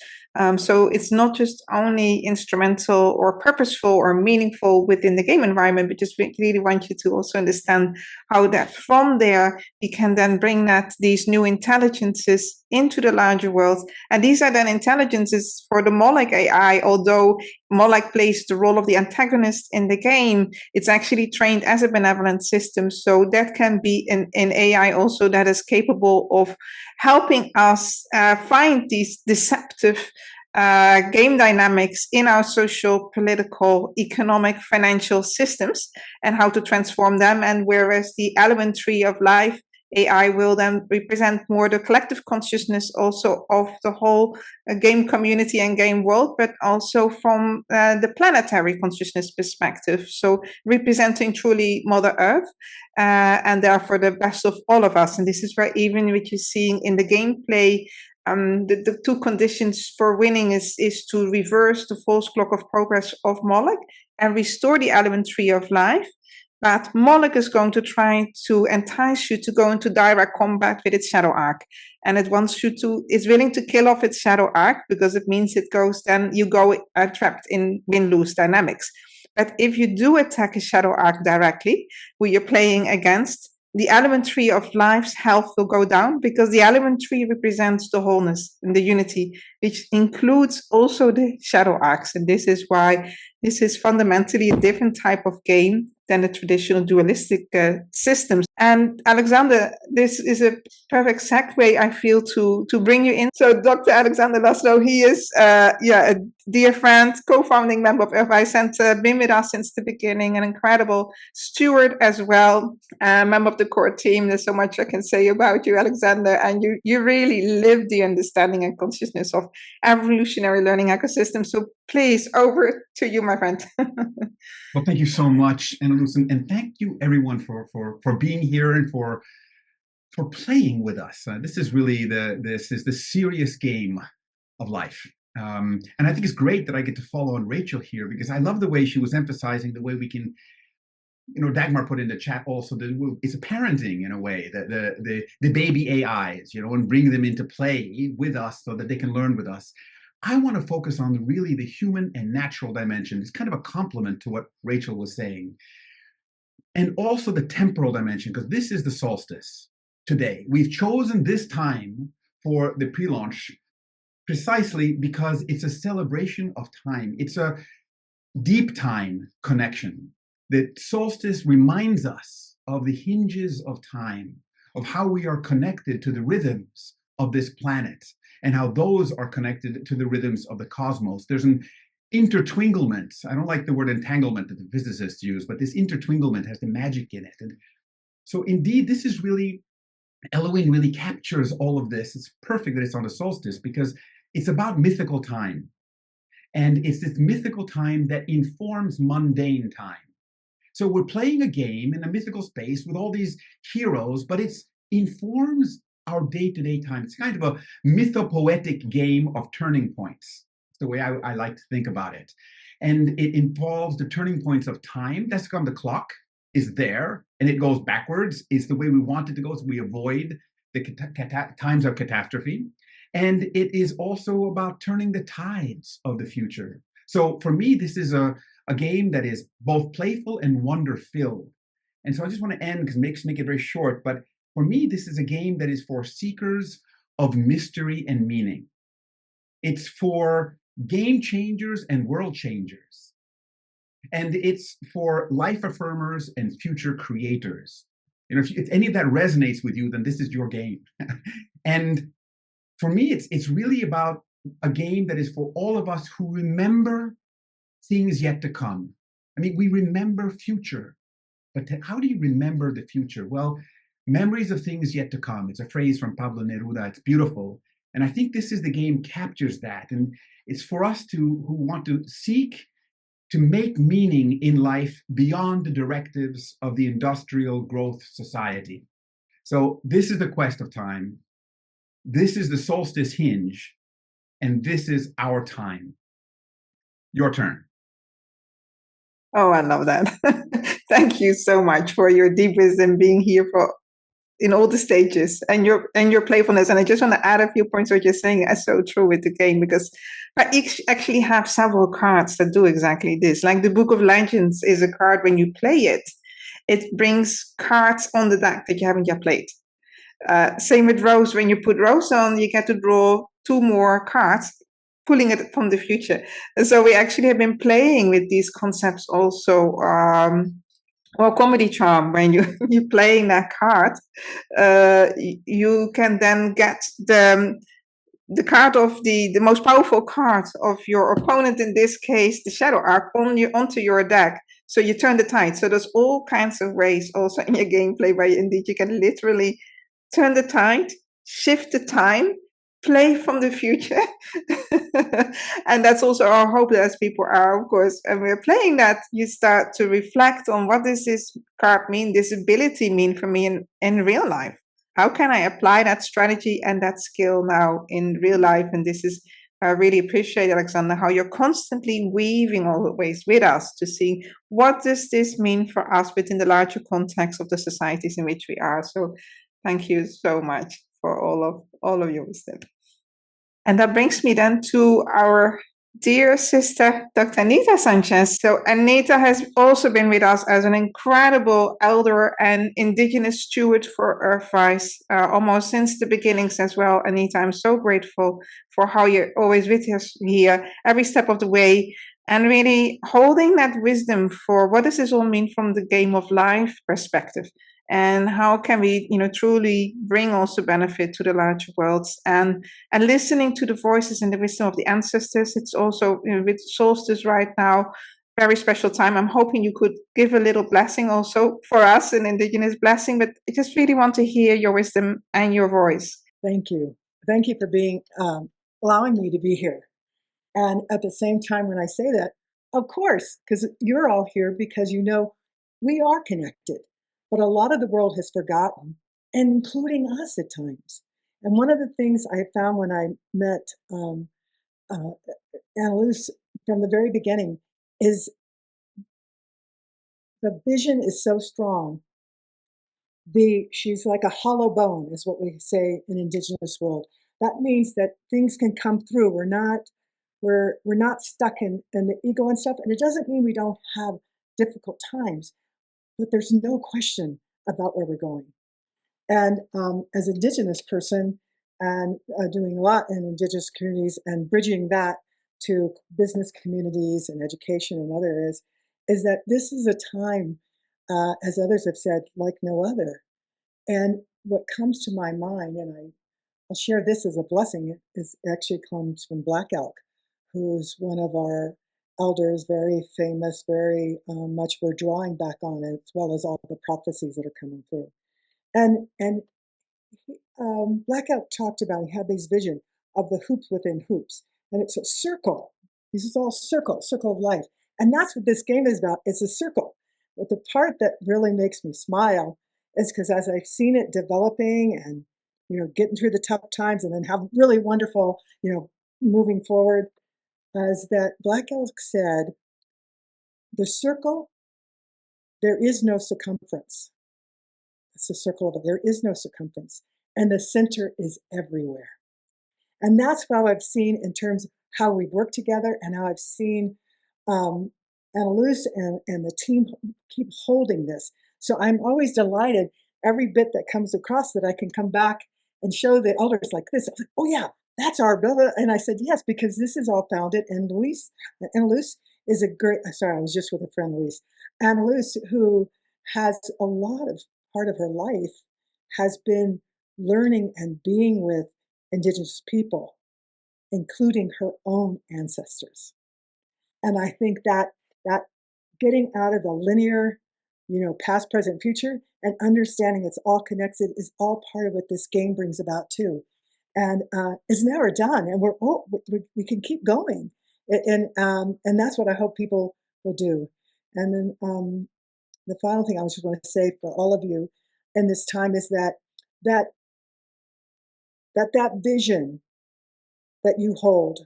So it's not just only instrumental or purposeful or meaningful within the game environment, but just really want you to also understand how that from there we can then bring these new intelligences into the larger world. And these are then intelligences for the Moloch AI, although Moloch plays the role of the antagonist in the game, it's actually trained as a benevolent system. So that can be an AI also that is capable of helping us find these deceptive game dynamics in our social, political, economic, financial systems and how to transform them. And whereas the element tree of life AI will then represent more the collective consciousness also of the whole game community and game world, but also from the planetary consciousness perspective. So representing truly Mother Earth and therefore the best of all of us. And this is where even what you're seeing in the gameplay, the two conditions for winning is to reverse the false clock of progress of Moloch and restore the element tree of life. But Moloch is going to try to entice you to go into direct combat with its shadow arc. And it wants you to, it's willing to kill off its shadow arc because it means you go trapped in win-lose dynamics. But if you do attack a shadow arc directly, who you're playing against, the element tree of life's health will go down because the element tree represents the wholeness and the unity, which includes also the shadow arcs. And this is why this is fundamentally a different type of game than the traditional dualistic systems. And Alexander, this is a perfect segue, I feel, to bring you in. So Dr. Alexander Laszlo, he is a dear friend, co-founding member of EARTHwise, and been with us since the beginning, an incredible steward as well, member of the core team. There's so much I can say about you, Alexander, and you really live the understanding and consciousness of evolutionary learning ecosystems. So please, over to you, my friend. Well, thank you so much, Anneloes, and thank you everyone for being here and for playing with us. This is really the serious game of life, and I think it's great that I get to follow on Rachel here because I love the way she was emphasizing the way we can. Dagmar put in the chat also that it's a parenting in a way, the baby AIs, and bring them into play with us so that they can learn with us. I want to focus on really the human and natural dimension. It's kind of a complement to what Rachel was saying. And also the temporal dimension, because this is the solstice today. We've chosen this time for the pre-launch precisely because it's a celebration of time. It's a deep time connection. The solstice reminds us of the hinges of time, of how we are connected to the rhythms of this planet, and how those are connected to the rhythms of the cosmos. There's an intertwinglement. I don't like the word entanglement that the physicists use, but this intertwinglement has the magic in it. And so indeed, this is really, Elowyn really captures all of this. It's perfect that it's on the solstice because it's about mythical time. And it's this mythical time that informs mundane time. So we're playing a game in a mythical space with all these heroes, but it informs our day-to-day time. It's kind of a mythopoetic game of turning points. It's the way I like to think about it. And it involves the turning points of time. That's come, the clock is there, and it goes backwards. It's the way we want it to go, so we avoid the times of catastrophe. And it is also about turning the tides of the future. So for me, this is a game that is both playful and wonder-filled. And so I just want to end, because make it very short, but for me, this is a game that is for seekers of mystery and meaning. It's for game changers and world changers. And it's for life affirmers and future creators. If any of that resonates with you, then this is your game. And for me, it's really about a game that is for all of us who remember things yet to come. I mean, we remember future, but how do you remember the future? Well, memories of things yet to come. It's a phrase from Pablo Neruda. It's beautiful. And I think this is the game captures that. And it's for us who want to seek to make meaning in life beyond the directives of the industrial growth society. So this is the quest of time. This is the solstice hinge. And this is our time. Your turn. Oh, I love that. Thank you so much for your deep wisdom being here in all the stages and your playfulness. And I just want to add a few points what you're saying. That's so true with the game, because I actually have several cards that do exactly this. Like the Book of Legends is a card, when you play it, it brings cards on the deck that you haven't yet played. Same with Rose. When you put Rose on, you get to draw 2 more cards, pulling it from the future. And so we actually have been playing with these concepts also. Or comedy charm, when you're playing that card, you can then get the card of the most powerful card of your opponent, in this case, the Shadow Arc, onto your deck. So you turn the tide. So there's all kinds of ways also in your gameplay where indeed you can literally turn the tide, shift the time, play from the future. And that's also our hope, that as people are, of course, and we're playing that, you start to reflect on, what does this card mean, this ability mean for me in real life? How can I apply that strategy and that skill now in real life? And this is, I really appreciate, Alexander, how you're constantly weaving all the ways with us to see, what does this mean for us within the larger context of the societies in which we are. So thank you so much for all of your wisdom. And that brings me then to our dear sister, Dr. Anita Sanchez. So Anita has also been with us as an incredible elder and indigenous steward for EARTHwise, almost since the beginnings as well. Anita, I'm so grateful for how you're always with us here, every step of the way, and really holding that wisdom for, what does this all mean from the game of life perspective? And how can we, truly bring also benefit to the larger worlds, and listening to the voices and the wisdom of the ancestors. It's also, with Solstice right now, very special time. I'm hoping you could give a little blessing also for us, an indigenous blessing, but I just really want to hear your wisdom and your voice. Thank you. Thank you for being, allowing me to be here. And at the same time, when I say that, of course, because you're all here because we are connected. But a lot of the world has forgotten, and including us at times. And one of the things I found when I met Anneloes from the very beginning is the vision is so strong. She's like a hollow bone, is what we say in Indigenous world. That means that things can come through. We're not stuck in the ego and stuff. And it doesn't mean we don't have difficult times, but there's no question about where we're going. And as an Indigenous person, and doing a lot in Indigenous communities and bridging that to business communities and education and other areas, is that this is a time, as others have said, like no other. And what comes to my mind, and I'll share this as a blessing, actually comes from Black Elk, who's one of our elders, very famous, very much we're drawing back on it, as well as all the prophecies that are coming through. And Black Elk talked about, he had this vision of the hoops within hoops, and it's a circle. This is all circle of life. And that's what this game is about. It's a circle. But the part that really makes me smile is because as I've seen it developing and, getting through the tough times and then have really wonderful, moving forward, is that Black Elk said, the circle, there is no circumference. It's a circle of it. There is no circumference. And the center is everywhere. And that's how I've seen in terms of how we work together and how I've seen Anneloes and the team keep holding this. So I'm always delighted every bit that comes across that I can come back and show the elders like this. Like, oh yeah, that's our blah, blah. And I said, yes, because this is all founded. And Anneloes is a great, sorry, I was just with a friend, Louise. Anneloes, who has a lot of part of her life has been learning and being with Indigenous people, including her own ancestors. And I think that getting out of the linear, past, present, future, and understanding it's all connected is all part of what this game brings about too. And it's never done, and we can keep going, and that's what I hope people will do. And then the final thing I was just going to say for all of you in this time is that vision that you hold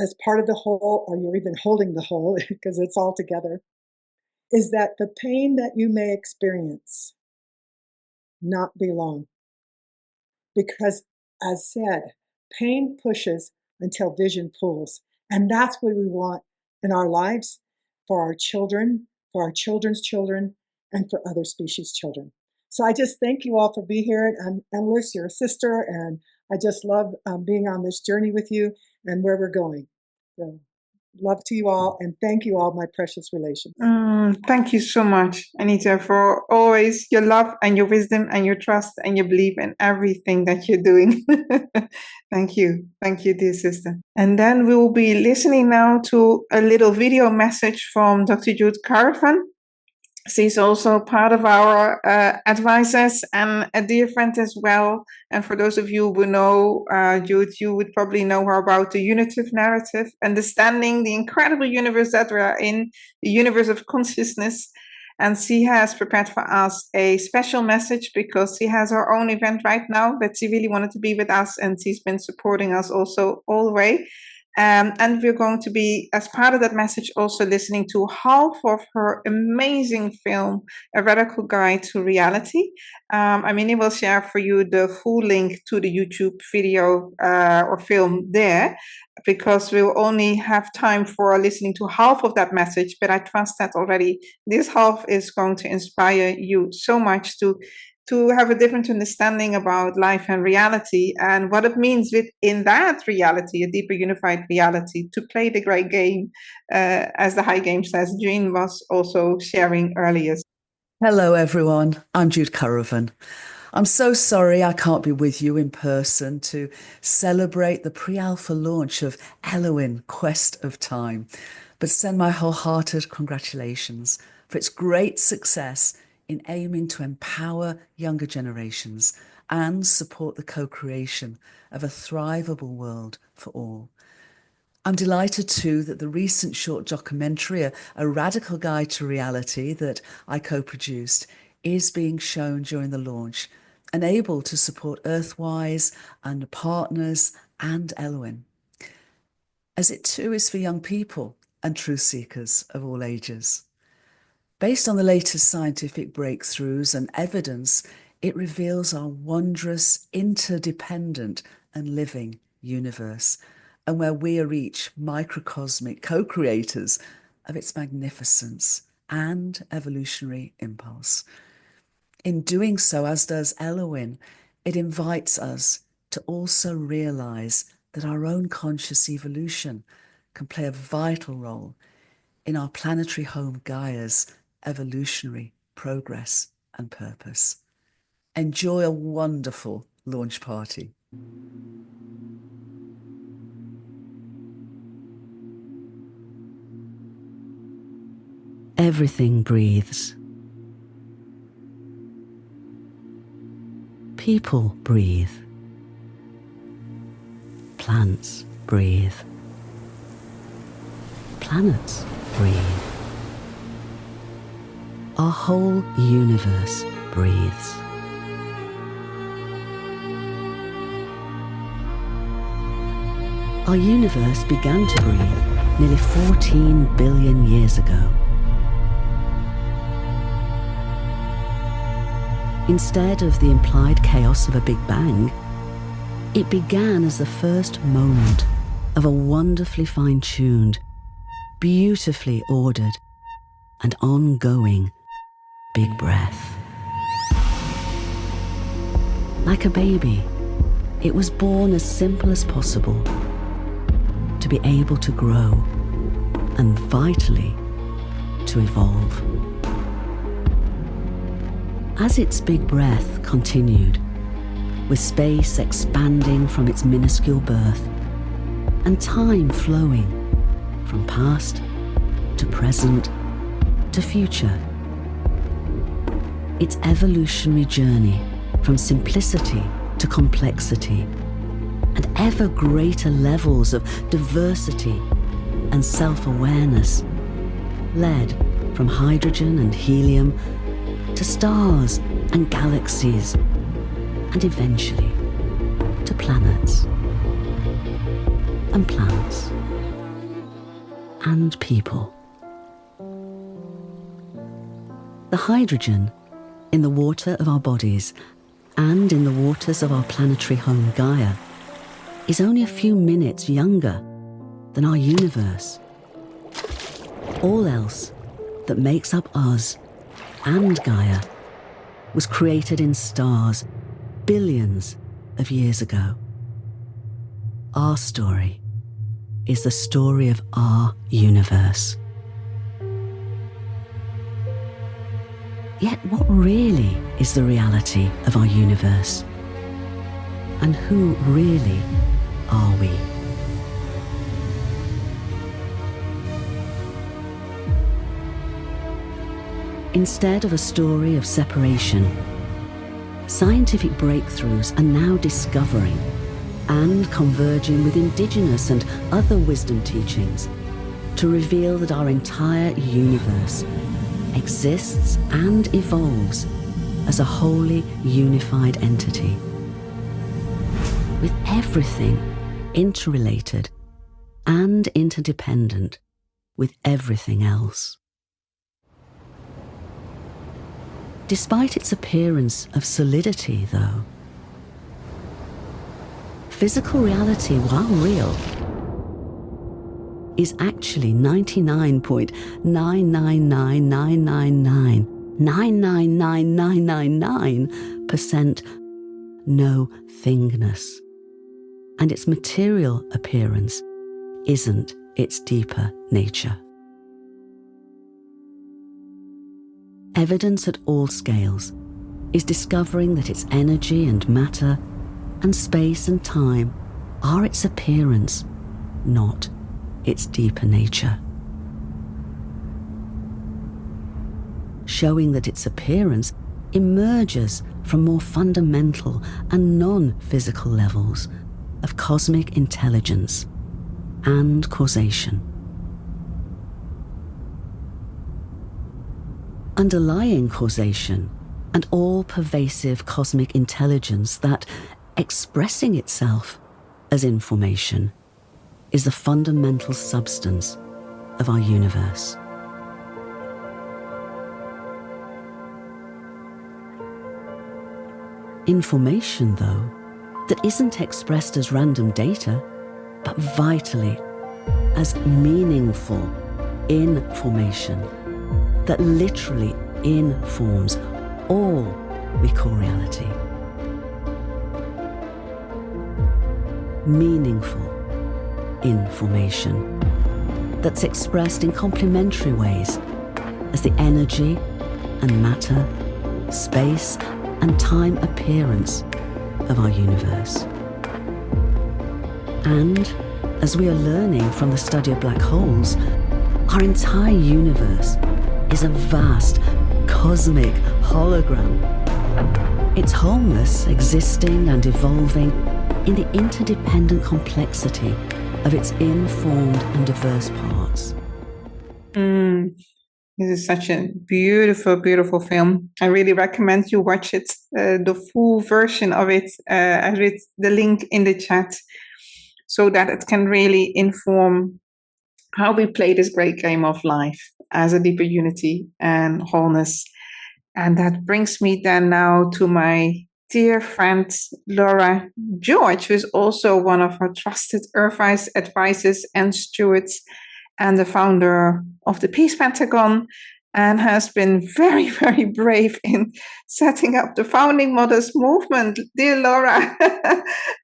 as part of the whole, or you're even holding the whole because it's all together, is that the pain that you may experience not be long. Because, as said, pain pushes until vision pulls. And that's what we want in our lives, for our children, for our children's children, and for other species' children. So I just thank you all for being here. And Anneloes, your sister, and I just love being on this journey with you and where we're going. So, love to you all, and thank you all, my precious relations. Thank you so much, Anita, for always your love and your wisdom and your trust and your belief in everything that you're doing. Thank you, dear sister. And then we will be listening now to a little video message from Dr. Jude Currivan. She's also part of our advisors and a dear friend as well. And for those of you who know Jude, you would probably know her about the unitive narrative, understanding the incredible universe that we are in, the universe of consciousness. And she has prepared for us a special message because she has her own event right now that she really wanted to be with us, and she's been supporting us also all the way. And we're going to be, as part of that message, also listening to half of her amazing film, A Radical Guide to Reality. I will share for you the full link to the YouTube video or film there, because we'll only have time for listening to half of that message. But I trust that already this half is going to inspire you so much to have a different understanding about life and reality, and what it means within that reality, a deeper unified reality, to play the great game, as the High Game says, Jean was also sharing earlier. Hello everyone, I'm Jude Currivan. I'm so sorry I can't be with you in person to celebrate the pre-alpha launch of Elowyn, Quest of Time, but send my wholehearted congratulations for its great success in aiming to empower younger generations and support the co-creation of a thrivable world for all. I'm delighted too that the recent short documentary, A Radical Guide to Reality, that I co-produced, is being shown during the launch and able to support EARTHwise and partners and Elowyn, as it too is for young people and truth seekers of all ages. Based on the latest scientific breakthroughs and evidence, it reveals our wondrous, interdependent and living universe, and where we are each microcosmic co-creators of its magnificence and evolutionary impulse. In doing so, as does Elowyn, it invites us to also realize that our own conscious evolution can play a vital role in our planetary home Gaia's evolutionary progress and purpose. Enjoy a wonderful launch party. Everything breathes. People breathe. Plants breathe. Planets breathe. Our whole universe breathes. Our universe began to breathe nearly 14 billion years ago. Instead of the implied chaos of a Big Bang, it began as the first moment of a wonderfully fine-tuned, beautifully ordered, and ongoing big breath. Like a baby, it was born as simple as possible to be able to grow and vitally to evolve. As its big breath continued, with space expanding from its minuscule birth and time flowing from past to present to future. Its evolutionary journey from simplicity to complexity and ever greater levels of diversity and self-awareness led from hydrogen and helium to stars and galaxies and eventually to planets and plants and people. The hydrogen in the water of our bodies and in the waters of our planetary home Gaia is only a few minutes younger than our universe. All else that makes up us and Gaia was created in stars billions of years ago. Our story is the story of our universe. Yet what really is the reality of our universe? And who really are we? Instead of a story of separation, scientific breakthroughs are now discovering and converging with indigenous and other wisdom teachings to reveal that our entire universe exists and evolves as a wholly unified entity, with everything interrelated and interdependent with everything else. Despite its appearance of solidity, though, physical reality, while real, is actually 99.999999999% no thingness, and its material appearance isn't its deeper nature. Evidence at all scales is discovering that its energy and matter and space and time are its appearance, not its deeper nature. Showing that its appearance emerges from more fundamental and non-physical levels of cosmic intelligence and causation. Underlying causation and all-pervasive cosmic intelligence that, expressing itself as information, is the fundamental substance of our universe. Information, though, that isn't expressed as random data, but vitally as meaningful information that literally informs all we call reality. Meaningful information that's expressed in complementary ways as the energy and matter, space and time appearance of our universe. And as we are learning from the study of black holes, our entire universe is a vast cosmic hologram, its wholeness existing and evolving in the interdependent complexity of its informed and diverse parts. This is such a beautiful, beautiful film. I really recommend you watch it, the full version of it. I read the link in the chat so that it can really inform how we play this great game of life as a deeper unity and wholeness. And that brings me then now to my dear friend Laura George, who is also one of our trusted EARTHwise advisors and stewards and the founder of the Peace Pentagon, and has been very, very brave in setting up the Founding Mothers movement. Dear Laura,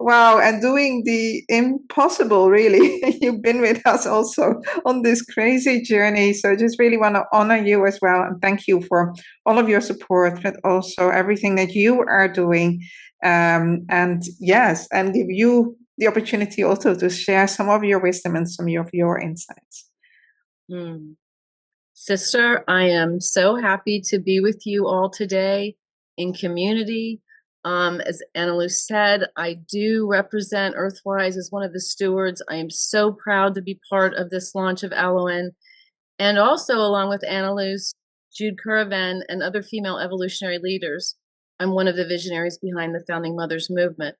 wow, and doing the impossible, really. You've been with us also on this crazy journey. So I just really want to honor you as well. And thank you for all of your support, but also everything that you are doing. And yes, and give you the opportunity also to share some of your wisdom and some of your insights. Sister, I am so happy to be with you all today in community. As Anneloes said, I do represent EARTHwise as one of the stewards. I am so proud to be part of this launch of Elowyn, and also along with Anneloes, Jude, Currivan, and other female evolutionary leaders, I'm one of the visionaries behind the Founding Mothers movement.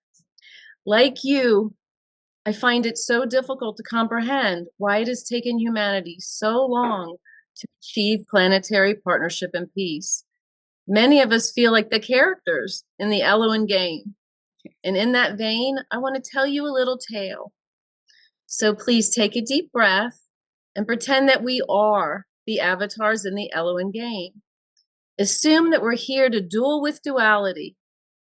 Like you, I find it so difficult to comprehend why it has taken humanity so long to achieve planetary partnership and peace. Many of us feel like the characters in the Elowyn game. And in that vein, I want to tell you a little tale. So please take a deep breath and pretend that we are the avatars in the Elowyn game. Assume that we're here to duel with duality,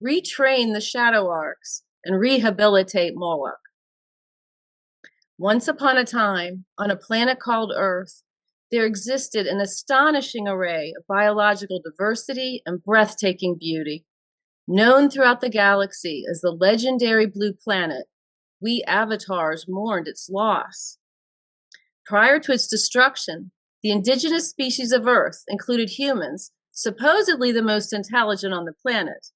retrain the shadow arcs, and rehabilitate Moloch. Once upon a time, on a planet called Earth, there existed an astonishing array of biological diversity and breathtaking beauty. Known throughout the galaxy as the legendary Blue Planet, we avatars mourned its loss. Prior to its destruction, the indigenous species of Earth included humans, supposedly the most intelligent on the planet.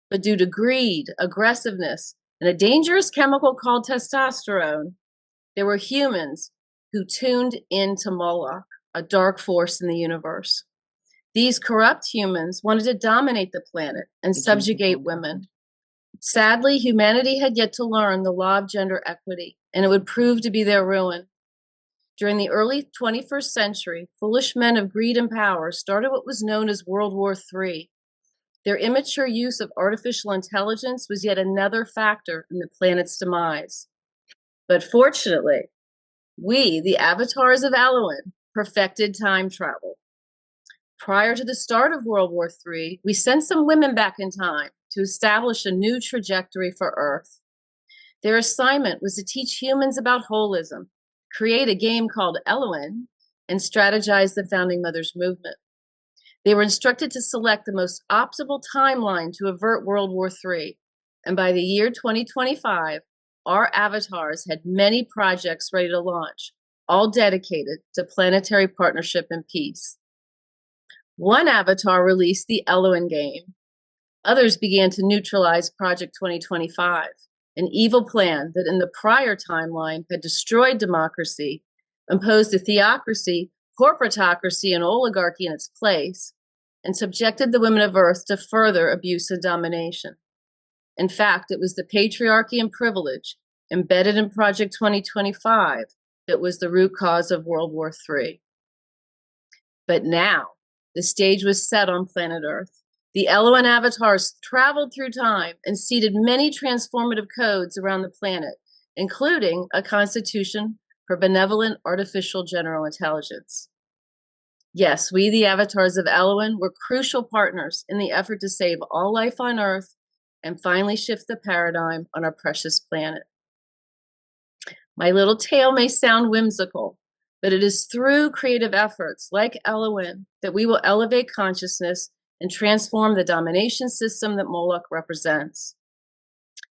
But due to greed, aggressiveness, and a dangerous chemical called testosterone, there were humans who tuned into Moloch, a dark force in the universe. These corrupt humans wanted to dominate the planet and subjugate women. Sadly, humanity had yet to learn the law of gender equity, and it would prove to be their ruin. During the early 21st century, foolish men of greed and power started what was known as World War III. Their immature use of artificial intelligence was yet another factor in the planet's demise. But fortunately, we, the avatars of Elowyn, perfected time travel. Prior to the start of World War III, we sent some women back in time to establish a new trajectory for Earth. Their assignment was to teach humans about holism, create a game called Elowyn, and strategize the Founding Mothers movement. They were instructed to select the most optimal timeline to avert World War III, and by the year 2025, our avatars had many projects ready to launch, all dedicated to planetary partnership and peace. One avatar released the Elowyn game. Others began to neutralize Project 2025, an evil plan that in the prior timeline had destroyed democracy, imposed a theocracy, corporatocracy, and oligarchy in its place, and subjected the women of Earth to further abuse and domination. In fact, it was the patriarchy and privilege embedded in Project 2025 that was the root cause of World War III. But now, the stage was set on planet Earth. The Elowyn avatars traveled through time and seeded many transformative codes around the planet, including a constitution for benevolent artificial general intelligence. Yes, we, the avatars of Elowyn, were crucial partners in the effort to save all life on Earth and finally shift the paradigm on our precious planet. My little tale may sound whimsical, but it is through creative efforts like Elowyn that we will elevate consciousness and transform the domination system that Moloch represents.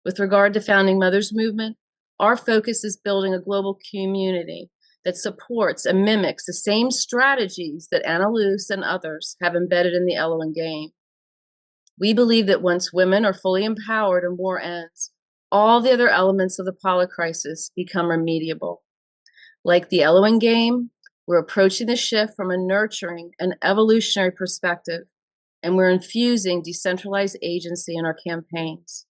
With regard to Founding Mothers movement, our focus is building a global community that supports and mimics the same strategies that Anneloes and others have embedded in the Elowyn game. We believe that once women are fully empowered and war ends, all the other elements of the polycrisis become remediable. Like the Elowyn game, we're approaching the shift from a nurturing and evolutionary perspective, and we're infusing decentralized agency in our campaigns.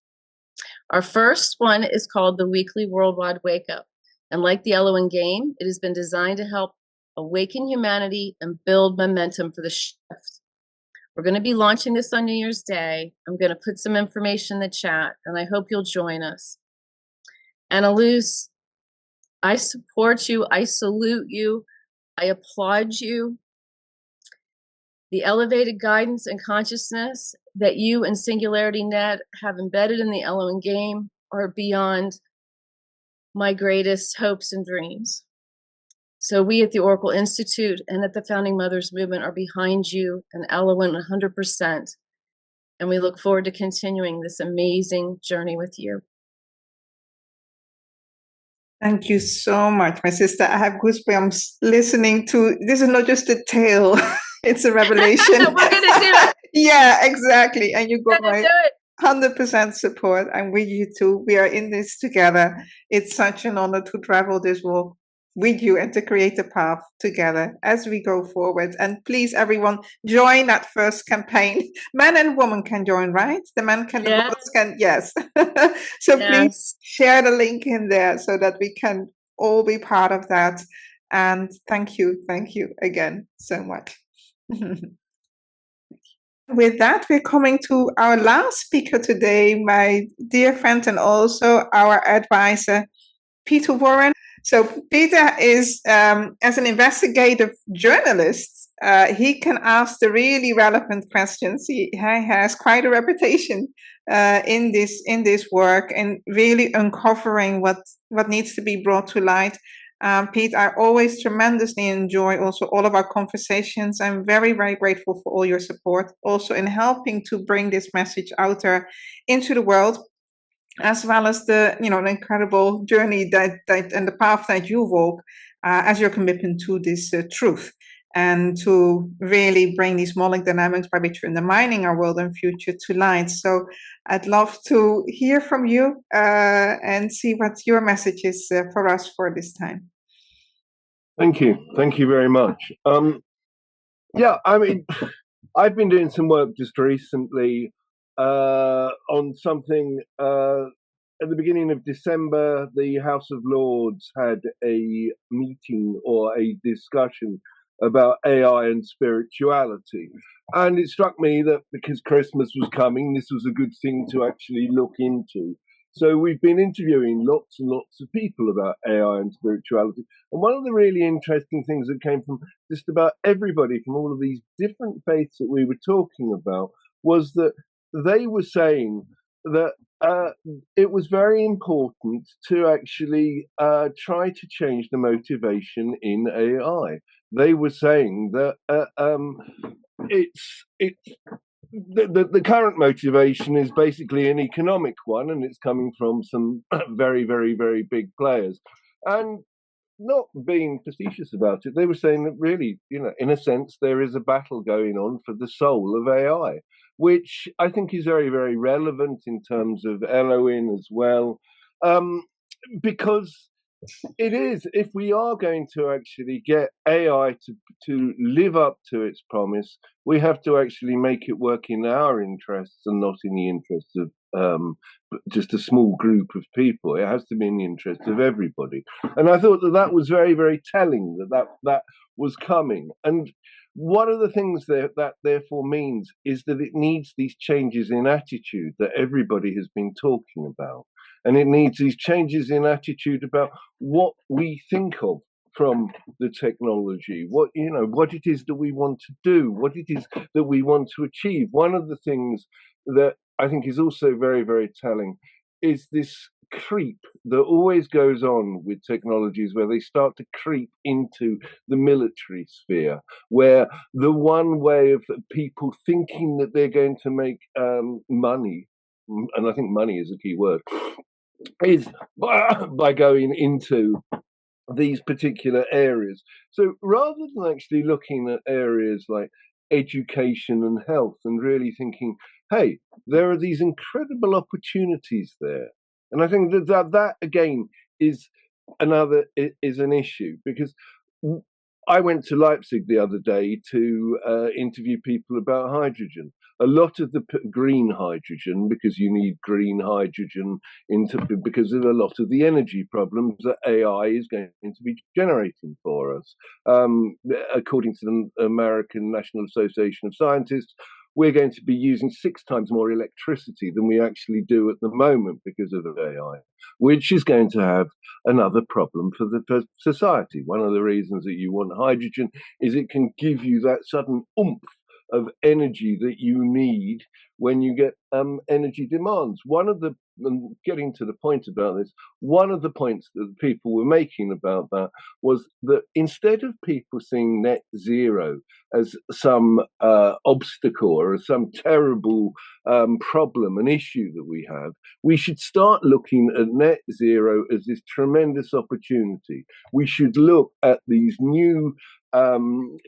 Our first one is called the Weekly Worldwide Wake Up, and like the Elowyn game, it has been designed to help awaken humanity and build momentum for the shift. We're going to be launching this on New Year's Day. I'm going to put some information in the chat, and I hope you'll join us. Anneloes, I support you. I salute you. I applaud you. The elevated guidance and consciousness that you and SingularityNET have embedded in the Elowyn game are beyond my greatest hopes and dreams. So we at the Oracle Institute and at the Founding Mothers movement are behind you and Elowyn 100%. And we look forward to continuing this amazing journey with you. Thank you so much, my sister. I have goosebumps listening to this. Is not just a tale, it's a revelation. We're going to do it. Yeah, exactly. And you got We're my going to do it. 100% support. I'm with you too. We are in this together. It's such an honor to travel this walk with you and to create a path together as we go forward. And please, everyone, join that first campaign. Man and woman can join, right? The man can, the boys can, yes. So please share the link in there so that we can all be part of that. And thank you again so much. With that, we're coming to our last speaker today, my dear friend and also our advisor, Peter Warren. So Peter is, as an investigative journalist, he can ask the really relevant questions. He has quite a reputation in this work and really uncovering what needs to be brought to light. Pete, I always tremendously enjoy also all of our conversations. I'm very, very grateful for all your support, also in helping to bring this message out there into the world, as well as the an incredible journey that and the path that you walk as your commitment to this truth and to really bring these modern dynamics by which we're undermining our world and future to light. So I'd love to hear from you and see what your message is for us for this time. Thank you very much. Yeah, I mean, I've been doing some work just recently on something. At the beginning of December, the House of Lords had a meeting or a discussion about AI and spirituality. And it struck me that because Christmas was coming, this was a good thing to actually look into. So we've been interviewing lots and lots of people about AI and spirituality. And one of the really interesting things that came from just about everybody from all of these different faiths that we were talking about was that they were saying that it was very important to actually try to change the motivation in AI. They were saying that the current motivation is basically an economic one, and it's coming from some very, very, very big players. And not being facetious about it, they were saying that really, in a sense, there is a battle going on for the soul of AI, which I think is very, very relevant in terms of Elowyn as well, because it is, if we are going to actually get AI to live up to its promise, we have to actually make it work in our interests and not in the interests of just a small group of people. It has to be in the interest of everybody. And I thought that was very, very telling that was coming. And one of the things that therefore means is that it needs these changes in attitude that everybody has been talking about. And it needs these changes in attitude about what we think of from the technology, what it is that we want to do, what it is that we want to achieve. One of the things that I think is also very, very telling is this creep that always goes on with technologies where they start to creep into the military sphere, where the one way of people thinking that they're going to make money, and I think money is a key word, is by going into these particular areas. So rather than actually looking at areas like education and health and really thinking, hey, there are these incredible opportunities there. And I think that again is an issue, because I went to Leipzig the other day to interview people about hydrogen. A lot of the green hydrogen, because you need green hydrogen because of a lot of the energy problems that AI is going to be generating for us. According to the American National Association of Scientists, we're going to be using 6 times more electricity than we actually do at the moment because of AI, which is going to have another problem for society. One of the reasons that you want hydrogen is it can give you that sudden oomph of energy that you need when you get energy demands. One of the getting to the point about this, one of the points that people were making about that was that instead of people seeing net zero as some obstacle or as some terrible problem, an issue that we should start looking at net zero as this tremendous opportunity. We should look at these new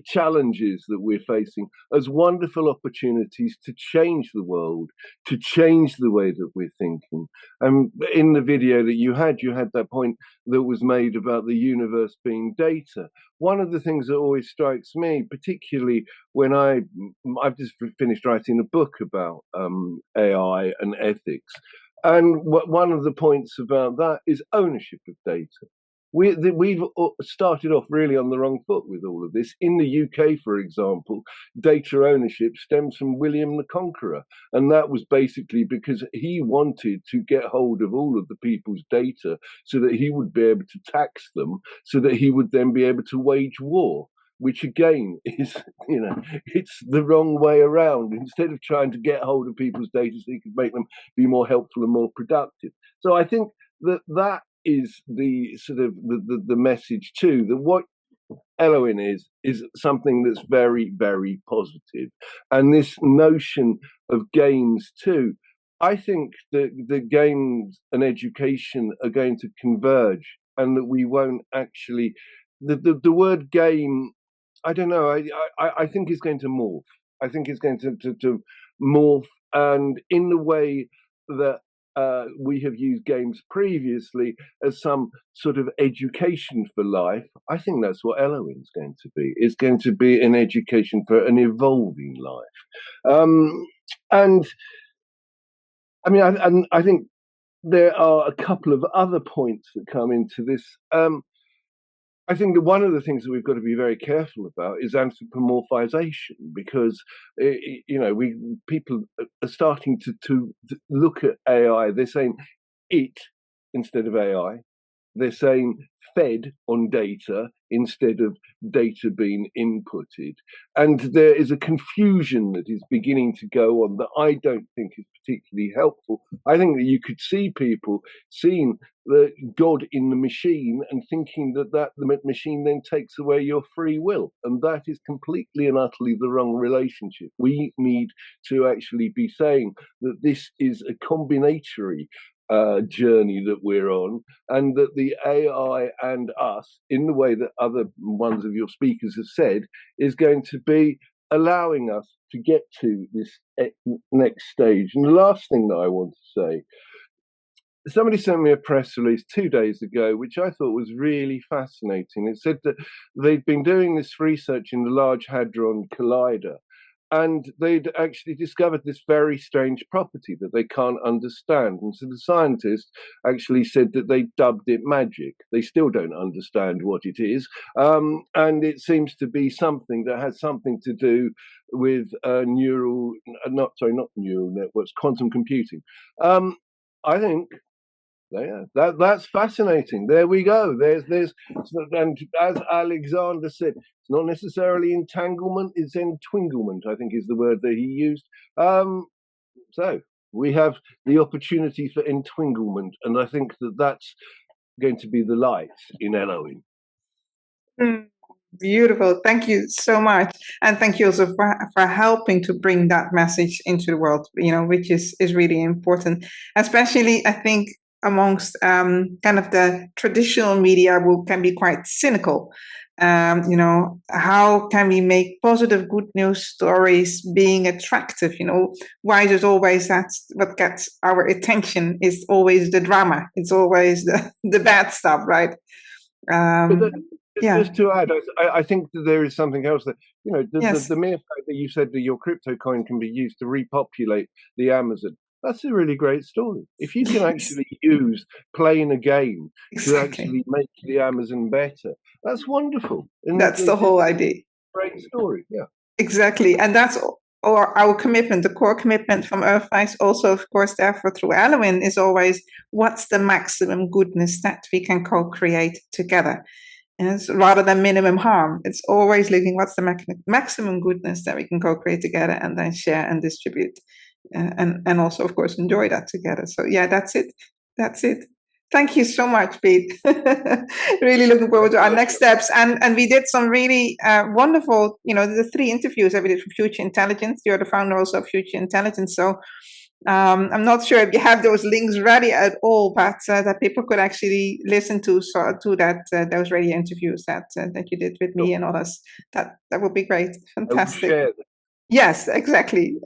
challenges that we're facing as wonderful opportunities to change the world, to change the way that we're thinking. And in the video that you had that point that was made about the universe being data. One of the things that always strikes me, particularly when I've just finished writing a book about AI and ethics, and one of the points about that is ownership of data. We've started off really on the wrong foot with all of this. In the UK, for example, data ownership stems from William the Conqueror. And that was basically because he wanted to get hold of all of the people's data so that he would be able to tax them, so that he would then be able to wage war, which again is, it's the wrong way around. Instead of trying to get hold of people's data so he could make them be more helpful and more productive. So I think that is the sort of the message too, that what Elowyn is something that's very, very positive. And this notion of games too, I think that the games and education are going to converge, and that we won't actually, the word game, I don't know, I think it's going to morph. I think it's going to morph, and in the way that we have used games previously as some sort of education for life. I think that's what Elowyn's going to be. It's going to be an education for an evolving life. And I mean, I think there are a couple of other points that come into this. I think that one of the things that we've got to be very careful about is anthropomorphization, because people are starting to look at AI. They're saying it instead of AI. They're saying fed on data instead of data being inputted. And there is a confusion that is beginning to go on that I don't think is particularly helpful. I think that you could see people seeing the God in the machine and thinking that the machine then takes away your free will. And that is completely and utterly the wrong relationship. We need to actually be saying that this is a combinatory journey that we're on, and that the AI and us, in the way that other ones of your speakers have said, is going to be allowing us to get to this next stage. And the last thing that I want to say, somebody sent me a press release 2 days ago, which I thought was really fascinating. It said that they'd been doing this research in the Large Hadron Collider, and they'd actually discovered this very strange property that they can't understand. And so the scientists actually said that they dubbed it magic. They still don't understand what it is. And it seems to be something that has something to do with not neural networks, quantum computing. I think that's fascinating. There we go. There's, and as Alexander said, it's not necessarily entanglement; it's entwinglement, I think is the word that he used. So we have the opportunity for entwinglement, and I think that that's going to be the light in Elowyn. Beautiful. Thank you so much. And thank you also for helping to bring that message into the world, which is really important, especially, I think, amongst kind of the traditional media who can be quite cynical. How can we make positive good news stories being attractive? Why is it always that's what gets our attention is always the drama. It's always the bad stuff, right? Just to add, I think that there is something else that, Yes. the mere fact that you said that your crypto coin can be used to repopulate the Amazon, that's a really great story. If you can actually use playing a game to actually make the Amazon better, that's wonderful. And That's the whole idea. Great story, yeah. Exactly. And that's our commitment, the core commitment from EARTHwise, also, of course, therefore, through Elowyn, is always what's the maximum goodness that we can co-create together. And it's rather than minimum harm. It's always looking what's the maximum goodness that we can co-create together and then share and distribute. and also, of course, enjoy that together. So yeah, that's it. Thank you so much, Pete. Really looking forward to our next steps. And we did some really wonderful, the 3 interviews that we did for Future Intelligence. You're the founder also of Future Intelligence. So I'm not sure if you have those links ready at all, but that people could actually listen to those radio interviews that you did with me and others. That would be great. Fantastic. Yes, exactly.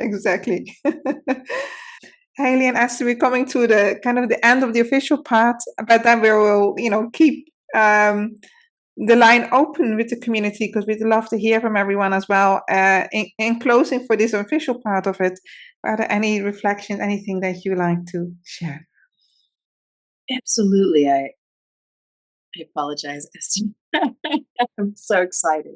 Hayley and Esther, we're coming to the kind of the end of the official part, but then we will, keep the line open with the community, because we'd love to hear from everyone as well. In closing for this official part of it, are there any reflections, anything that you like to share? Absolutely. I apologize, Esther. I'm so excited.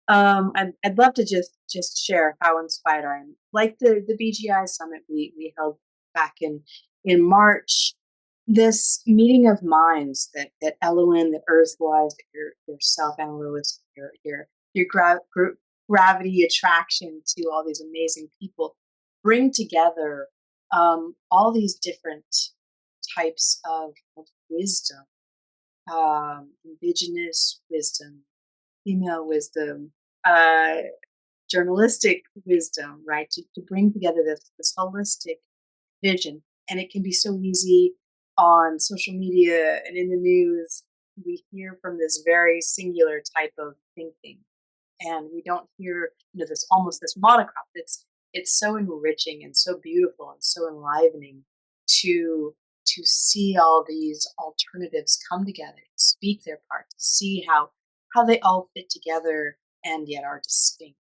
I'd love to just share how inspired I am. Like the BGI summit we held back in March, this meeting of minds that Elowyn, that EARTHwise, that yourself, Anneloes, your gravity attraction to all these amazing people bring together all these different types of wisdom, indigenous wisdom, female wisdom, journalistic wisdom, right? To bring together this holistic vision. And it can be so easy on social media and in the news. We hear from this very singular type of thinking, and we don't hear, this monochrome. It's so enriching and so beautiful and so enlivening to see all these alternatives come together, to speak their part, to see how they all fit together and yet are distinct,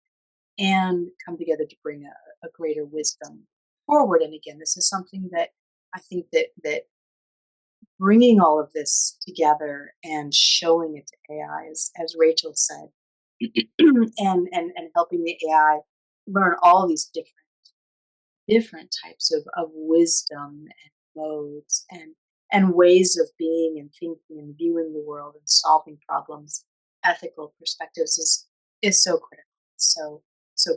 and come together to bring a greater wisdom forward. And again, this is something that I think that bringing all of this together and showing it to AI, as Rachel said, and helping the AI learn all these different types of wisdom and modes and ways of being and thinking and viewing the world and solving problems, ethical perspectives is so critical. So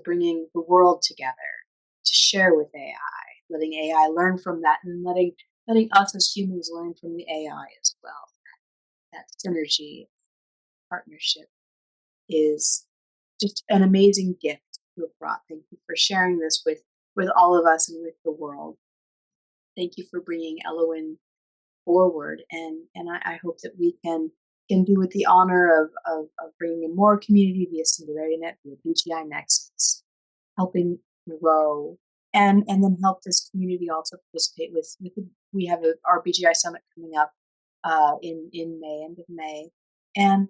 bringing the world together to share with AI, letting AI learn from that, and letting us as humans learn from the AI as well. That synergy, partnership is just an amazing gift you have brought. Thank you for sharing this with all of us and with the world. Thank you for bringing Elowyn forward, and I hope that we can do with the honor of bringing in more community via SingularityNET, via BGI Nexus, helping grow, and then help this community also participate with we have our BGI summit coming up in May, end of May, and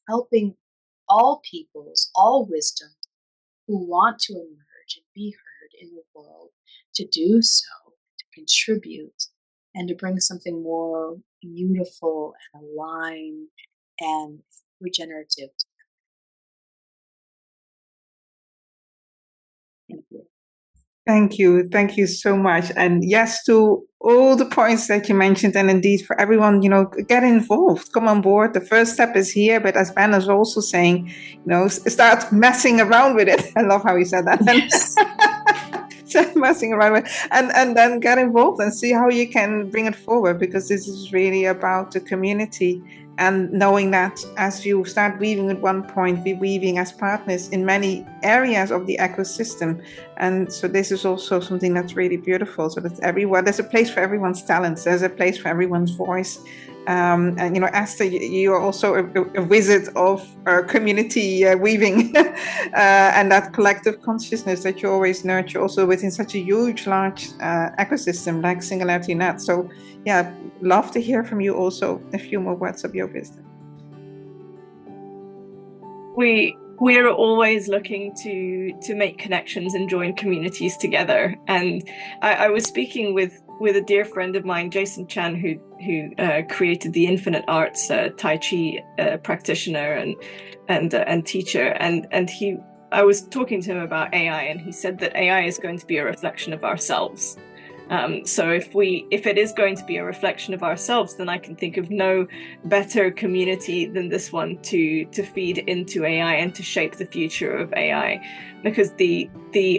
helping all peoples, all wisdom who want to emerge and be heard in the world to do so, to contribute, and to bring something more beautiful and aligned and regenerative. Thank you. Thank you so much. And yes, to all the points that you mentioned, and indeed for everyone, get involved, come on board. The first step is here, but as Ben is also saying, start messing around with it. I love how he said that. Yes. Messing around with, and then get involved and see how you can bring it forward, because this is really about the community, and knowing that as you start weaving at one point, be weaving as partners in many areas of the ecosystem. And so this is also something that's really beautiful, so that there's a place for everyone's talents, there's a place for everyone's voice. And Esther, you are also a wizard of community weaving and that collective consciousness that you always nurture also within such a huge, large ecosystem like SingularityNET. So yeah, love to hear from you also a few more words of your wisdom. We're always looking to make connections and join communities together. And I was speaking with a dear friend of mine, Jason Chan, who created the Infinite Arts Tai Chi practitioner and teacher. And I was talking to him about AI, and he said that AI is going to be a reflection of ourselves. So if it is going to be a reflection of ourselves, then I can think of no better community than this one to feed into AI and to shape the future of AI, because the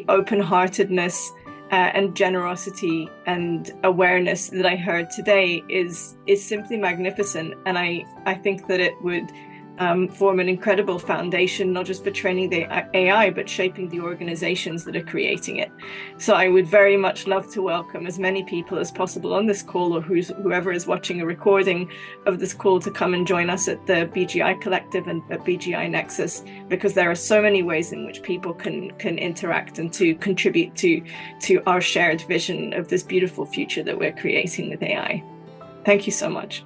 open-heartedness and generosity and awareness that I heard today is simply magnificent. And I think that it would form an incredible foundation, not just for training the AI, but shaping the organizations that are creating it. So I would very much love to welcome as many people as possible on this call, or whoever is watching a recording of this call, to come and join us at the BGI Collective and at BGI Nexus, because there are so many ways in which people can interact and to contribute to our shared vision of this beautiful future that we're creating with AI. Thank you so much.